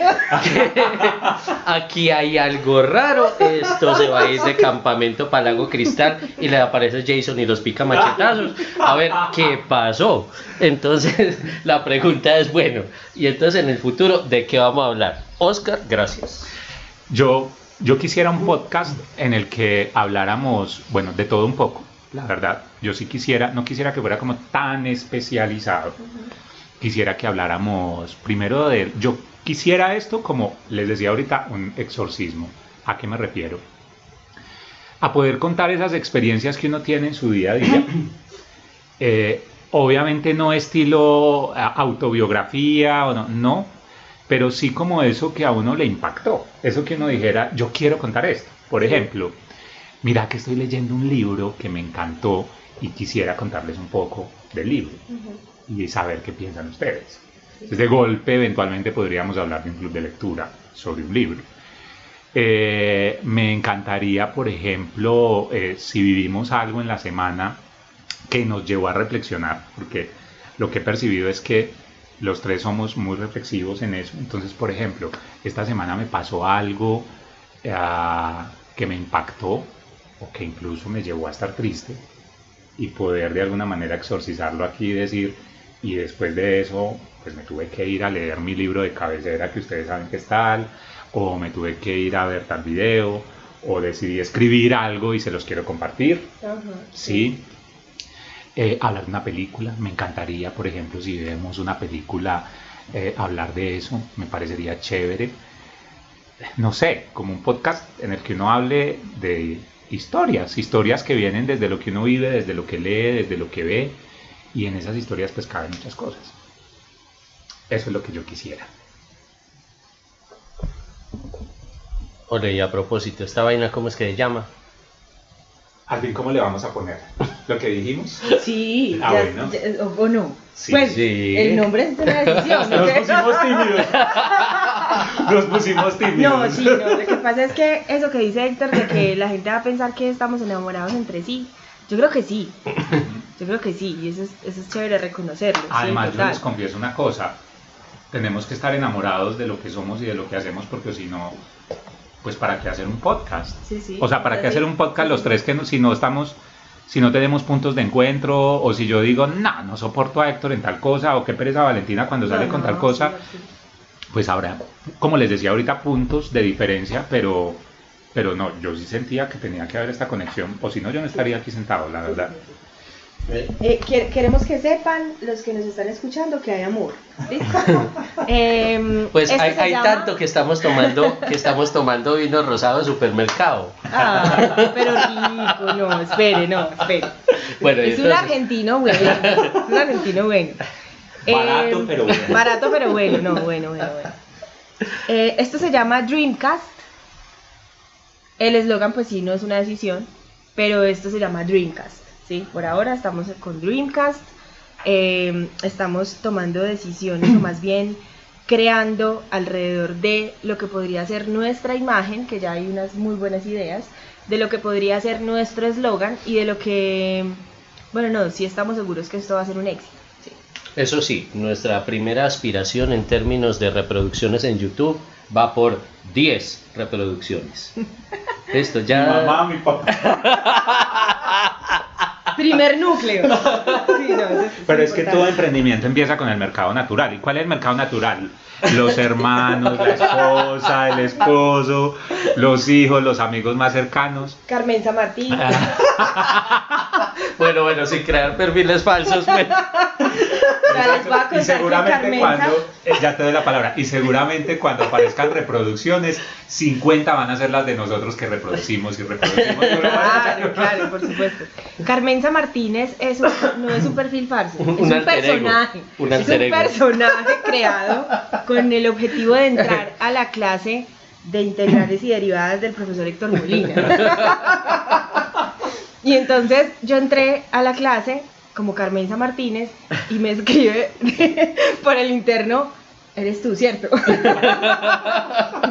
aquí hay algo raro, esto se va a ir de campamento para Lago Cristal y le aparece Jason y los pica machetazos, a ver, ¿qué pasó? Entonces la pregunta es, bueno, y entonces en el futuro, ¿de qué vamos a hablar? Oscar, gracias. Yo quisiera un podcast en el que habláramos, bueno, de todo un poco. La verdad, yo sí no quisiera que fuera como tan especializado. Quisiera que habláramos primero yo quisiera esto, como les decía ahorita, un exorcismo. ¿A qué me refiero? A poder contar esas experiencias que uno tiene en su día a día. Obviamente no estilo autobiografía, o no, pero sí como eso que a uno le impactó. Eso que uno dijera, yo quiero contar esto. Por ejemplo, mira que estoy leyendo un libro que me encantó y quisiera contarles un poco del libro y saber qué piensan ustedes. Entonces, de golpe, eventualmente podríamos hablar de un club de lectura sobre un libro. Me encantaría, por ejemplo, si vivimos algo en la semana que nos llevó a reflexionar, porque lo que he percibido es que los tres somos muy reflexivos en eso. Entonces, por ejemplo, esta semana me pasó algo que me impactó, o que incluso me llevó a estar triste, y poder de alguna manera exorcizarlo aquí y decir, y después de eso, pues me tuve que ir a leer mi libro de cabecera que ustedes saben que es tal, o me tuve que ir a ver tal video, o decidí escribir algo y se los quiero compartir. ¿Sí? Hablar de una película, me encantaría, por ejemplo, si vemos una película, hablar de eso, me parecería chévere. No sé, como un podcast en el que uno hable de historias que vienen desde lo que uno vive, desde lo que lee, desde lo que ve, y en esas historias pues caben muchas cosas. Eso es lo que yo quisiera. Ole, y a propósito, ¿esta vaina cómo es que se llama? Al fin, ¿cómo le vamos a poner? ¿Lo que dijimos? Sí, bueno. ¿O no? Sí, pues sí. El nombre es una decisión. Nos pusimos tímidos. Nos pusimos tímidos. No, sí, no. Lo que pasa es que eso que dice Héctor, de que la gente va a pensar que estamos enamorados entre sí, yo creo que sí. Yo creo que sí, y eso es chévere reconocerlo. Además, sí, yo les confieso una cosa. Tenemos que estar enamorados de lo que somos y de lo que hacemos, porque si no, pues ¿para qué hacer un podcast? Sí. O sea, ¿para qué hacer un podcast los tres que si no tenemos puntos de encuentro, o si yo digo, no soporto a Héctor en tal cosa, o qué pereza Valentina cuando sale con tal cosa, sí. Pues habrá, como les decía ahorita, puntos de diferencia, pero no, yo sí sentía que tenía que haber esta conexión, o si no, yo no estaría aquí sentado, la verdad. Queremos que sepan los que nos están escuchando que hay amor. ¿Listo? Pues hay tanto que estamos tomando vino rosado de supermercado. Pero rico, no, espere. Bueno, es un argentino bueno. Barato, pero bueno. Barato, pero bueno. Esto se llama Dreamcast. El eslogan, pues sí, no es una decisión, pero esto se llama Dreamcast. ¿Sí? Por ahora estamos con Dreamcast, estamos tomando decisiones, o más bien creando alrededor de lo que podría ser nuestra imagen, que ya hay unas muy buenas ideas, de lo que podría ser nuestro eslogan y de lo que, sí estamos seguros que esto va a ser un éxito. ¿Sí? Eso sí, nuestra primera aspiración en términos de reproducciones en YouTube va por 10 reproducciones. Esto ya... Mi mamá, mi papá. Primer núcleo. Sí, no, eso es Pero es que importante. todo emprendimiento empieza con el mercado natural. ¿Y cuál es el mercado natural? Los hermanos, la esposa, el esposo, los hijos, los amigos más cercanos. Carmenza Martín. Bueno, sin crear perfiles falsos, pues. Ya les voy a Y contar que seguramente Carmenza... cuando, ya te doy la palabra, y seguramente cuando aparezcan reproducciones, 50 van a ser las de nosotros que reproducimos y reproducimos. Claro, claro, por supuesto. Carmenza Martínez no es un perfil falso, es Un un alter ego, personaje. un Es alter un ego. personaje creado con el objetivo de entrar a la clase de integrales y derivadas del profesor Héctor Molina. Y entonces yo entré a la clase como Carmenza Martínez y me escribe por el interno: eres tú, ¿cierto?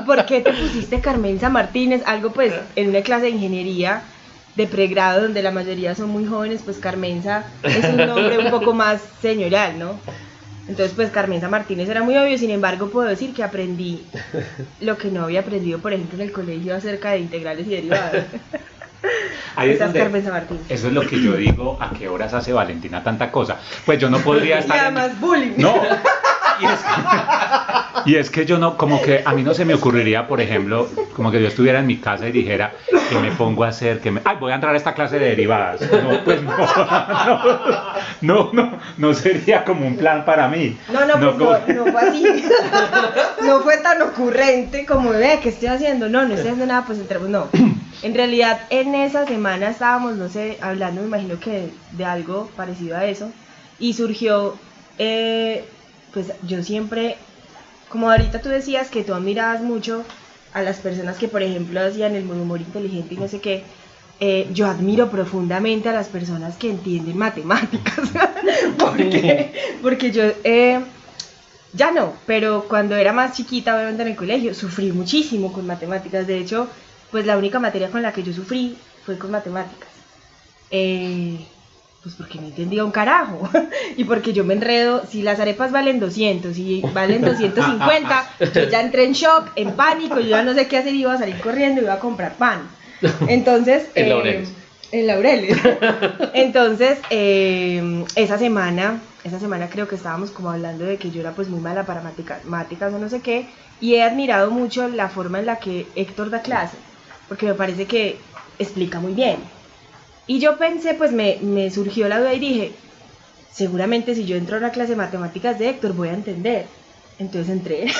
¿Por qué te pusiste Carmenza Martínez? Algo pues en una clase de ingeniería de pregrado donde la mayoría son muy jóvenes, pues Carmenza es un nombre un poco más señorial, ¿no? Entonces pues Carmenza Martínez era muy obvio, sin embargo puedo decir que aprendí lo que no había aprendido, por ejemplo, en el colegio acerca de integrales y derivadas. Ahí es Esa es donde- Carmenza Martínez. Eso es lo que yo digo, ¿a qué horas hace Valentina tanta cosa? Pues yo no podría Y estar... en- además bullying. No, y es que yo no, como que a mí no se me ocurriría, por ejemplo, como que yo estuviera en mi casa y dijera que me pongo a hacer, ay, voy a entrar a esta clase de derivadas. No, pues no sería como un plan para mí. No, pues como- no fue así. No fue tan ocurrente como, ¿qué estoy haciendo? No estoy haciendo nada, pues entremos, no. En realidad, en esa semana estábamos, no sé, hablando, me imagino que de algo parecido a eso, y surgió, pues yo siempre, como ahorita tú decías que tú admirabas mucho a las personas que, por ejemplo, hacían el humor inteligente y no sé qué, yo admiro profundamente a las personas que entienden matemáticas, porque yo, ya no, pero cuando era más chiquita, obviamente en el colegio, sufrí muchísimo con matemáticas. De hecho, pues la única materia con la que yo sufrí fue con matemáticas. Pues porque no entendía un carajo. Y porque yo me enredo, si las arepas valen 200 y valen 250, yo ya entré en shock, en pánico, yo ya no sé qué hacer, iba a salir corriendo y iba a comprar pan. Entonces... En Laureles. En Laureles. Entonces, esa semana creo que estábamos como hablando de que yo era pues muy mala para matemáticas o no sé qué, y he admirado mucho la forma en la que Héctor da clase, porque me parece que explica muy bien. Y yo pensé, pues me surgió la duda y dije, seguramente si yo entro a una clase de matemáticas de Héctor voy a entender. Entonces entré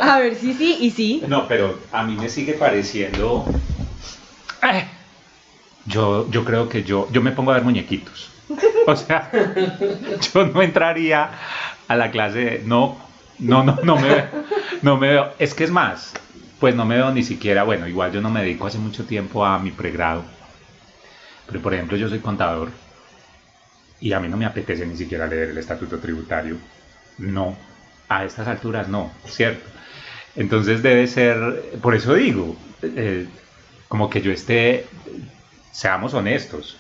a ver si sí y sí. No, pero a mí me sigue pareciendo... Yo creo que yo me pongo a ver muñequitos. O sea, yo no entraría a la clase, no me veo. Es que es más, pues no me veo ni siquiera, bueno, igual yo no me dedico hace mucho tiempo a mi pregrado. Pero por ejemplo, yo soy contador y a mí no me apetece ni siquiera leer el estatuto tributario. No, a estas alturas no, ¿cierto? Entonces debe ser, por eso digo, como que yo esté, seamos honestos,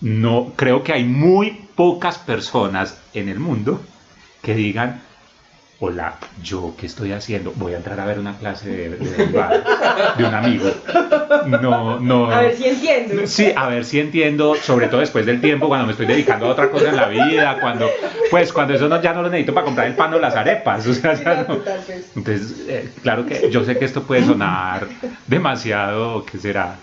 no creo que hay muy pocas personas en el mundo que digan, hola, ¿yo qué estoy haciendo? Voy a entrar a ver una clase de un amigo. No. A ver si entiendo. Sí, a ver si entiendo, sobre todo después del tiempo, cuando me estoy dedicando a otra cosa en la vida, cuando eso no, ya no lo necesito para comprar el pan o las arepas. O sea, ya no. Entonces, claro que yo sé que esto puede sonar demasiado, ¿qué será?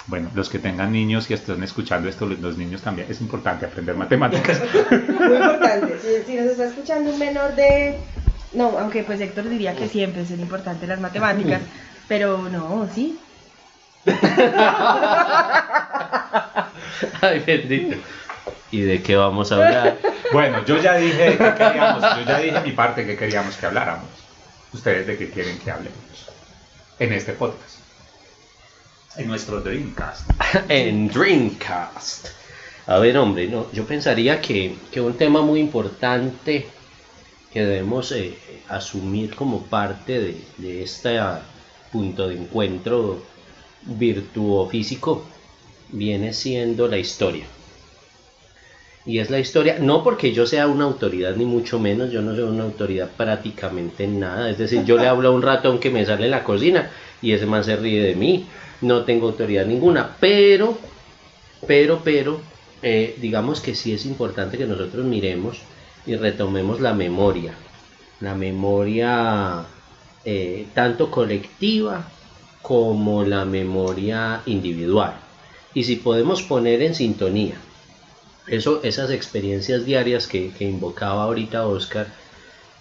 Bueno, los que tengan niños y estén escuchando esto, los niños también, es importante aprender matemáticas. Muy importante. Si nos está escuchando un menor de... No, aunque pues Héctor diría que siempre son importantes las matemáticas, pero no, sí. Ay, bendito. ¿Y de qué vamos a hablar? Bueno, yo ya dije mi parte que queríamos que habláramos. ¿Ustedes de qué quieren que hablemos? En este podcast. En nuestro Dreamcast. En Dreamcast. A ver, hombre, no, yo pensaría que un tema muy importante que debemos asumir como parte de este punto de encuentro virtuofísico viene siendo la historia. Y es la historia, no porque yo sea una autoridad ni mucho menos, yo no soy una autoridad prácticamente en nada, es decir, yo le hablo a un ratón que me sale en la cocina y ese man se ríe de mí, no tengo autoridad ninguna, pero pero, digamos que sí es importante que nosotros miremos y retomemos la memoria tanto colectiva como la memoria individual. Y si podemos poner en sintonía esas experiencias diarias que invocaba ahorita Oscar,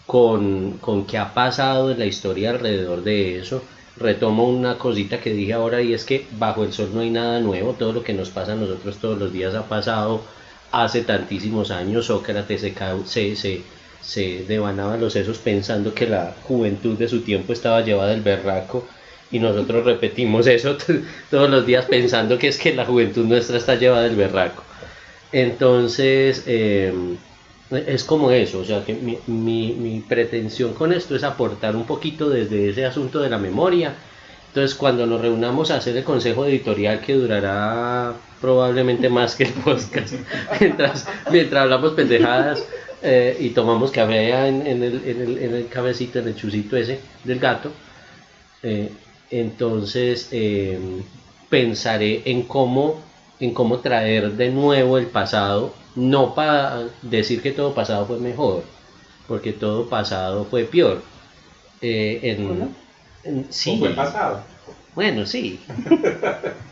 con qué ha pasado en la historia alrededor de eso. Retomo una cosita que dije ahora, y es que bajo el sol no hay nada nuevo, todo lo que nos pasa a nosotros todos los días ha pasado hace tantísimos años. Sócrates se devanaba los sesos pensando que la juventud de su tiempo estaba llevada del berraco, y nosotros repetimos eso todos los días pensando que es que la juventud nuestra está llevada del berraco. Entonces es como eso, o sea que mi pretensión con esto es aportar un poquito desde ese asunto de la memoria. Entonces cuando nos reunamos a hacer el consejo editorial, que durará probablemente más que el podcast, mientras hablamos pendejadas y tomamos café en el cabecito, en el chucito ese del gato, entonces pensaré en cómo traer de nuevo el pasado, no para decir que todo pasado fue mejor, porque todo pasado fue peor. Sí. ¿Fue pasado? Bueno, sí.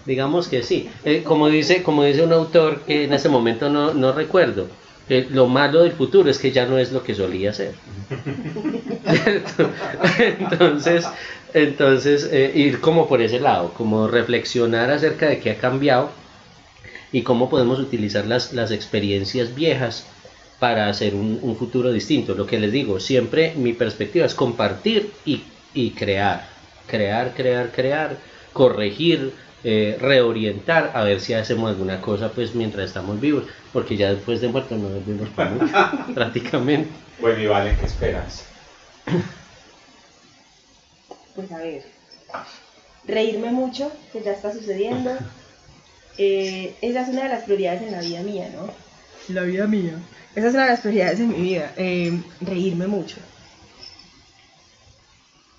Digamos que sí. Como dice un autor que en ese momento no recuerdo, lo malo del futuro es que ya no es lo que solía ser. Entonces ir como por ese lado, como reflexionar acerca de qué ha cambiado y cómo podemos utilizar las experiencias viejas para hacer un futuro distinto. Lo que les digo, siempre mi perspectiva es compartir y crear, corregir, reorientar, a ver si hacemos alguna cosa pues mientras estamos vivos, porque ya después de muertos no nos vemos por mucho, prácticamente. Bueno, y Vale, ¿qué esperas? Pues a ver, reírme mucho, que ya está sucediendo. Esa es una de las prioridades en la vida mía, ¿no? La vida mía. Esa es una de las prioridades en mi vida, reírme mucho.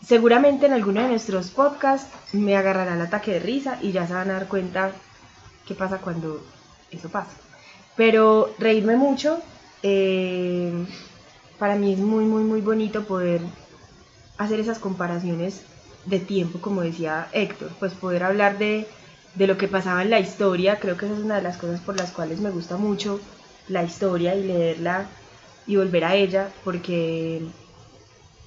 Seguramente en alguno de nuestros podcasts me agarrará el ataque de risa y ya se van a dar cuenta qué pasa cuando eso pasa. Pero reírme mucho, para mí es muy, muy, muy bonito poder hacer esas comparaciones de tiempo, como decía Héctor, pues poder hablar de lo que pasaba en la historia. Creo que esa es una de las cosas por las cuales me gusta mucho la historia y leerla y volver a ella, porque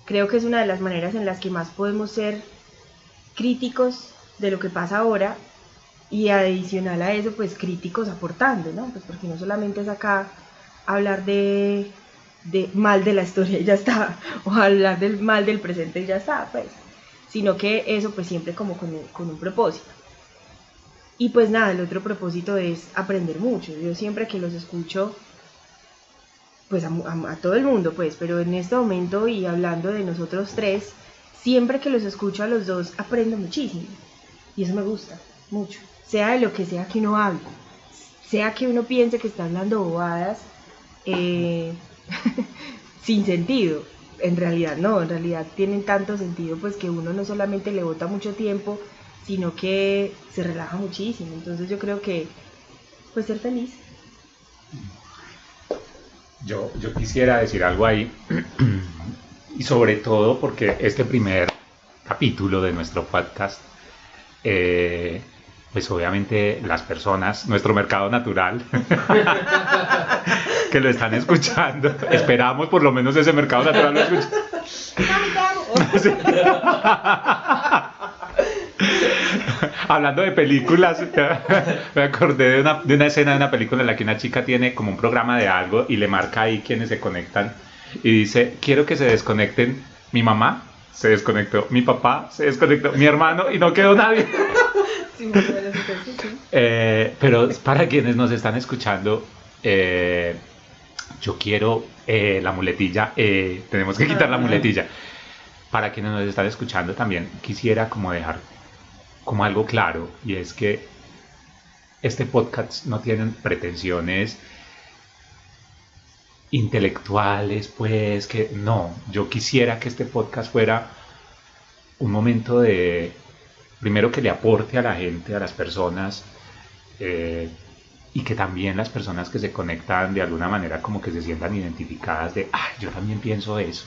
creo que es una de las maneras en las que más podemos ser críticos de lo que pasa ahora, y adicional a eso, pues críticos aportando, ¿no? Pues porque no solamente es acá hablar de mal de la historia y ya está, o hablar del mal del presente y ya está, pues, sino que eso pues siempre como con un propósito. Y pues nada, el otro propósito es aprender mucho. Yo siempre que los escucho, pues a todo el mundo, pues, pero en este momento y hablando de nosotros tres, siempre que los escucho a los dos aprendo muchísimo. Y eso me gusta mucho. Sea de lo que sea que uno hable, sea que uno piense que está hablando bobadas sin sentido. En realidad no, en realidad tienen tanto sentido pues que uno no solamente le bota mucho tiempo, sino que se relaja muchísimo. Entonces yo creo que pues ser feliz. Yo quisiera decir algo ahí, y sobre todo porque este primer capítulo de nuestro podcast, pues obviamente las personas, nuestro mercado natural, que lo están escuchando, esperamos por lo menos ese mercado natural lo escuche. Sí. Hablando de películas, me acordé de una escena de una película en la que una chica tiene como un programa de algo y le marca ahí quienes se conectan y dice: quiero que se desconecten mi mamá, se desconectó mi papá, se desconectó mi hermano y no quedó nadie. Pero para quienes nos están escuchando, yo quiero la muletilla, tenemos que quitar la muletilla. Para quienes nos están escuchando también quisiera como dejar como algo claro, y es que este podcast no tiene pretensiones intelectuales, pues que no, yo quisiera que este podcast fuera un momento de, primero, que le aporte a la gente, a las personas, y que también las personas que se conectan de alguna manera como que se sientan identificadas de, yo también pienso eso,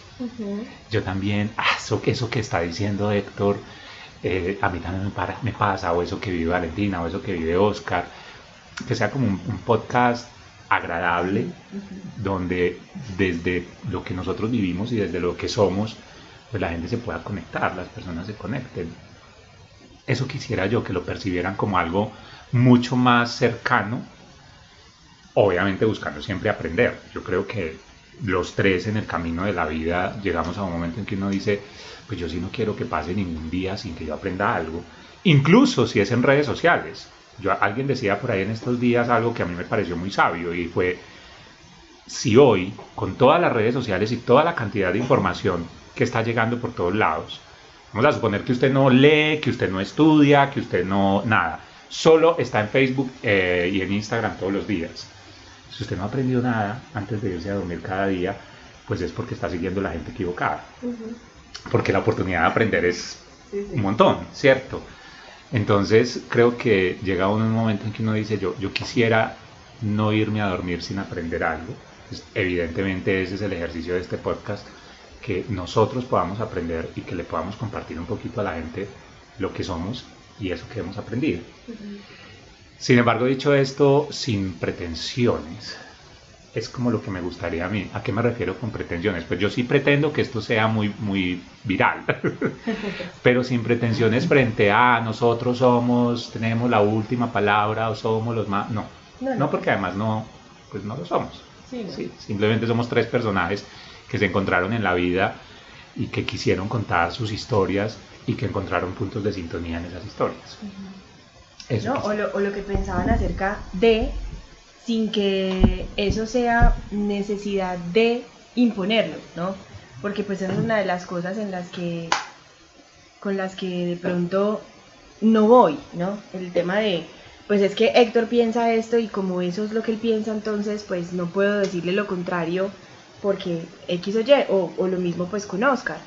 yo también, eso que está diciendo Héctor, a mí también me pasa, o eso que vive Valentina, o eso que vive Oscar, que sea como un podcast agradable, donde desde lo que nosotros vivimos y desde lo que somos, pues la gente se pueda conectar, las personas se conecten. Eso quisiera yo, que lo percibieran como algo mucho más cercano, obviamente buscando siempre aprender. Yo creo que los tres en el camino de la vida llegamos a un momento en que uno dice, pues yo sí no quiero que pase ningún día sin que yo aprenda algo, incluso si es en redes sociales. Alguien decía por ahí en estos días algo que a mí me pareció muy sabio, y fue, si hoy, con todas las redes sociales y toda la cantidad de información que está llegando por todos lados, vamos a suponer que usted no lee, que usted no estudia, que usted no, nada, solo está en Facebook y en Instagram todos los días. Si usted no ha aprendido nada antes de irse a dormir cada día, pues es porque está siguiendo la gente equivocada. Porque la oportunidad de aprender es un montón, ¿cierto? Entonces creo que llega uno un momento en que uno dice, yo quisiera no irme a dormir sin aprender algo. Pues, evidentemente ese es el ejercicio de este podcast, que nosotros podamos aprender y que le podamos compartir un poquito a la gente lo que somos y eso que hemos aprendido. Sin embargo, dicho esto, sin pretensiones, es como lo que me gustaría a mí. ¿A qué me refiero con pretensiones? Pues yo sí pretendo que esto sea muy, muy viral, pero sin pretensiones frente a nosotros tenemos la última palabra o somos los más... No, porque además pues no lo somos. Sí, simplemente somos tres personajes que se encontraron en la vida y que quisieron contar sus historias y que encontraron puntos de sintonía en esas historias. O lo que pensaban acerca de, sin que eso sea necesidad de imponerlo, ¿no? Porque pues esa es una de las cosas con las que de pronto no voy, ¿no? El tema de, pues es que Héctor piensa esto y como eso es lo que él piensa, entonces pues no puedo decirle lo contrario porque X o Y, o lo mismo pues con Oscar.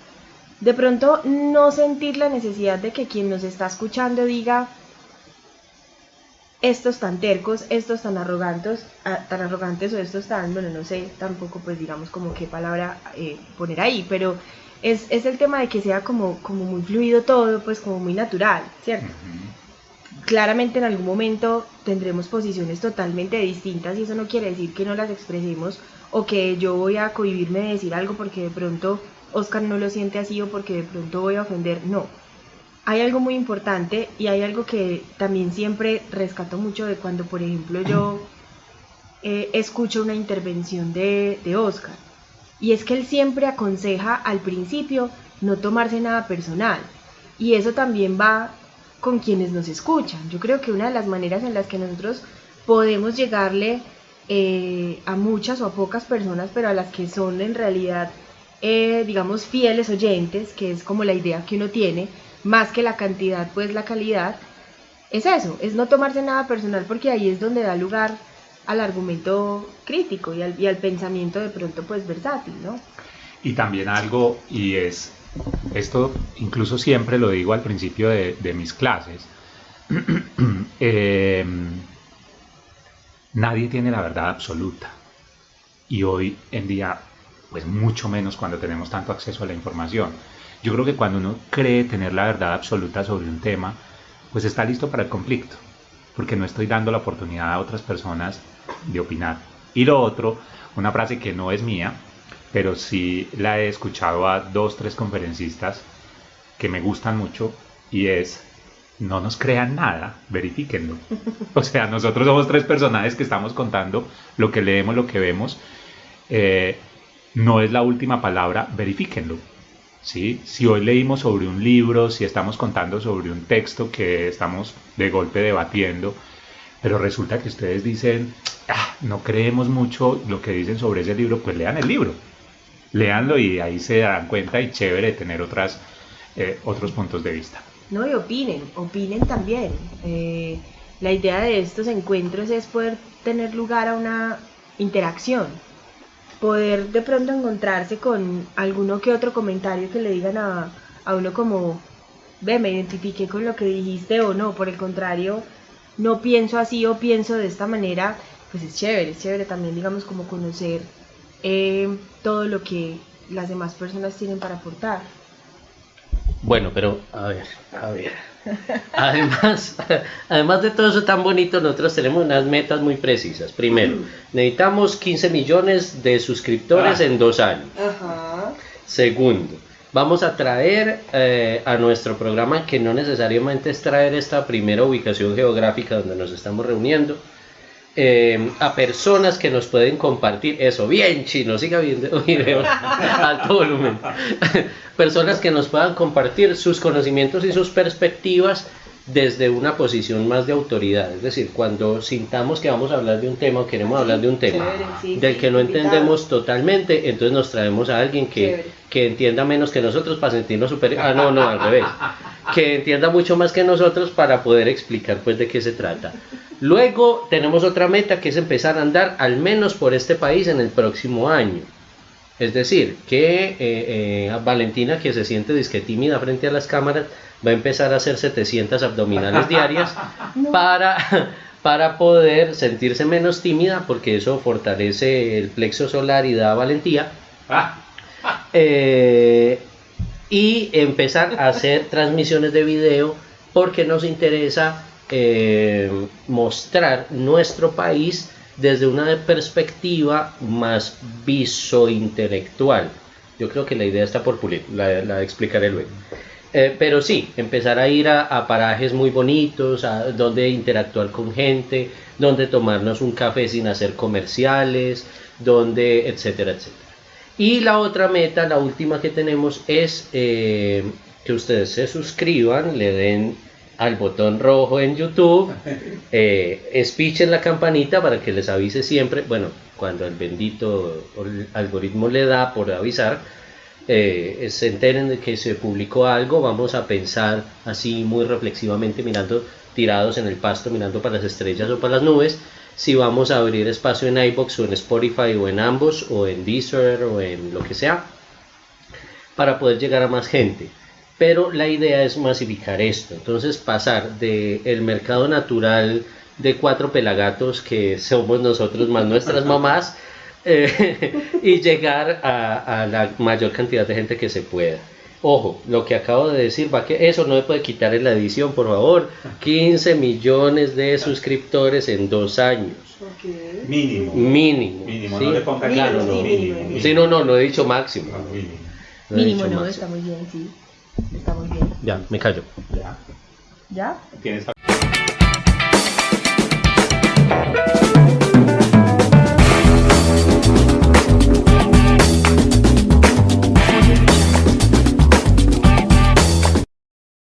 De pronto no sentir la necesidad de que quien nos está escuchando diga, estos tan tercos, estos tan arrogantes o estos tan, bueno, no sé tampoco pues digamos como qué palabra poner ahí, pero es el tema de que sea como muy fluido todo, pues como muy natural, ¿cierto? Claramente en algún momento tendremos posiciones totalmente distintas y eso no quiere decir que no las expresemos o que yo voy a cohibirme de decir algo porque de pronto Oscar no lo siente así o porque de pronto voy a ofender, no. Hay algo muy importante y hay algo que también siempre rescato mucho de cuando, por ejemplo, yo escucho una intervención de Oscar. Y es que él siempre aconseja al principio no tomarse nada personal. Y eso también va con quienes nos escuchan. Yo creo que una de las maneras en las que nosotros podemos llegarle a muchas o a pocas personas, pero a las que son en realidad, digamos, fieles oyentes, que es como la idea que uno tiene, más que la cantidad, pues la calidad, es eso, es no tomarse nada personal, porque ahí es donde da lugar al argumento crítico y al pensamiento de pronto pues versátil, ¿no? Y también algo, y es, esto incluso siempre lo digo al principio de mis clases, nadie tiene la verdad absoluta, y hoy en día, pues mucho menos cuando tenemos tanto acceso a la información. Yo creo que cuando uno cree tener la verdad absoluta sobre un tema, pues está listo para el conflicto, porque no estoy dando la oportunidad a otras personas de opinar. Y lo otro, una frase que no es mía, pero sí la he escuchado a 2, 3 conferencistas que me gustan mucho, y es, no nos crean nada, verifíquenlo. O sea, nosotros somos 3 personajes que estamos contando lo que leemos, lo que vemos, no es la última palabra, verifíquenlo. ¿Sí? Si hoy leímos sobre un libro, si estamos contando sobre un texto que estamos de golpe debatiendo, pero resulta que ustedes dicen, no creemos mucho lo que dicen sobre ese libro, pues lean el libro, léanlo y ahí se darán cuenta, y chévere tener otros puntos de vista. No, y opinen también. La idea de estos encuentros es poder tener lugar a una interacción, poder de pronto encontrarse con alguno que otro comentario que le digan a uno como, ve, me identifiqué con lo que dijiste, o no, por el contrario, no pienso así o pienso de esta manera, pues es chévere también, digamos, como conocer todo lo que las demás personas tienen para aportar. Bueno, pero a ver. Además de todo eso tan bonito, nosotros tenemos unas metas muy precisas. Primero, necesitamos 15 millones de suscriptores en 2 años. Ajá. Segundo, vamos a traer a nuestro programa, que no necesariamente es traer esta primera ubicación geográfica donde nos estamos reuniendo, a personas que nos pueden compartir, eso, bien chino, siga viendo videos alto volumen, personas que nos puedan compartir sus conocimientos y sus perspectivas desde una posición más de autoridad. Es decir, cuando sintamos que vamos a hablar de un tema o queremos hablar de un tema del que no entendemos totalmente, entonces nos traemos a alguien que entienda menos que nosotros para sentirnos superiores. No, al revés, que entienda mucho más que nosotros para poder explicar pues de qué se trata. Luego tenemos otra meta, que es empezar a andar al menos por este país en el próximo año. Es decir, que Valentina, que se siente disque tímida frente a las cámaras, va a empezar a hacer 700 abdominales diarias para poder sentirse menos tímida, porque eso fortalece el plexo solar y da valentía. Y empezar a hacer transmisiones de video, porque nos interesa mostrar nuestro país desde una perspectiva más visointelectual. Yo creo que la idea está por pulir, la explicaré luego. Pero sí, empezar a ir a parajes muy bonitos, a donde interactuar con gente, donde tomarnos un café sin hacer comerciales, donde, etcétera, etcétera. Y la otra meta, la última que tenemos, es que ustedes se suscriban, le den al botón rojo en YouTube, espichen la campanita para que les avise siempre, bueno, cuando el bendito algoritmo le da por avisar, se enteren de que se publicó algo. Vamos a pensar así muy reflexivamente, mirando, tirados en el pasto, mirando para las estrellas o para las nubes, si vamos a abrir espacio en iVoox o en Spotify o en ambos, o en Deezer o en lo que sea, para poder llegar a más gente. Pero la idea es masificar esto, entonces pasar del mercado natural de 4 pelagatos que somos nosotros más nuestras mamás, y llegar a la mayor cantidad de gente que se pueda. Ojo, lo que acabo de decir, eso no me puede quitar en la edición, por favor. 15 millones de suscriptores en 2 años. Okay. Mínimo, ¿sí? No le ponga claro, mínimo. Sí, no he dicho máximo. Mínimo, está muy bien, sí. Está muy bien. Ya, me callo. ¿Ya? ¿Ya? ¿Tienes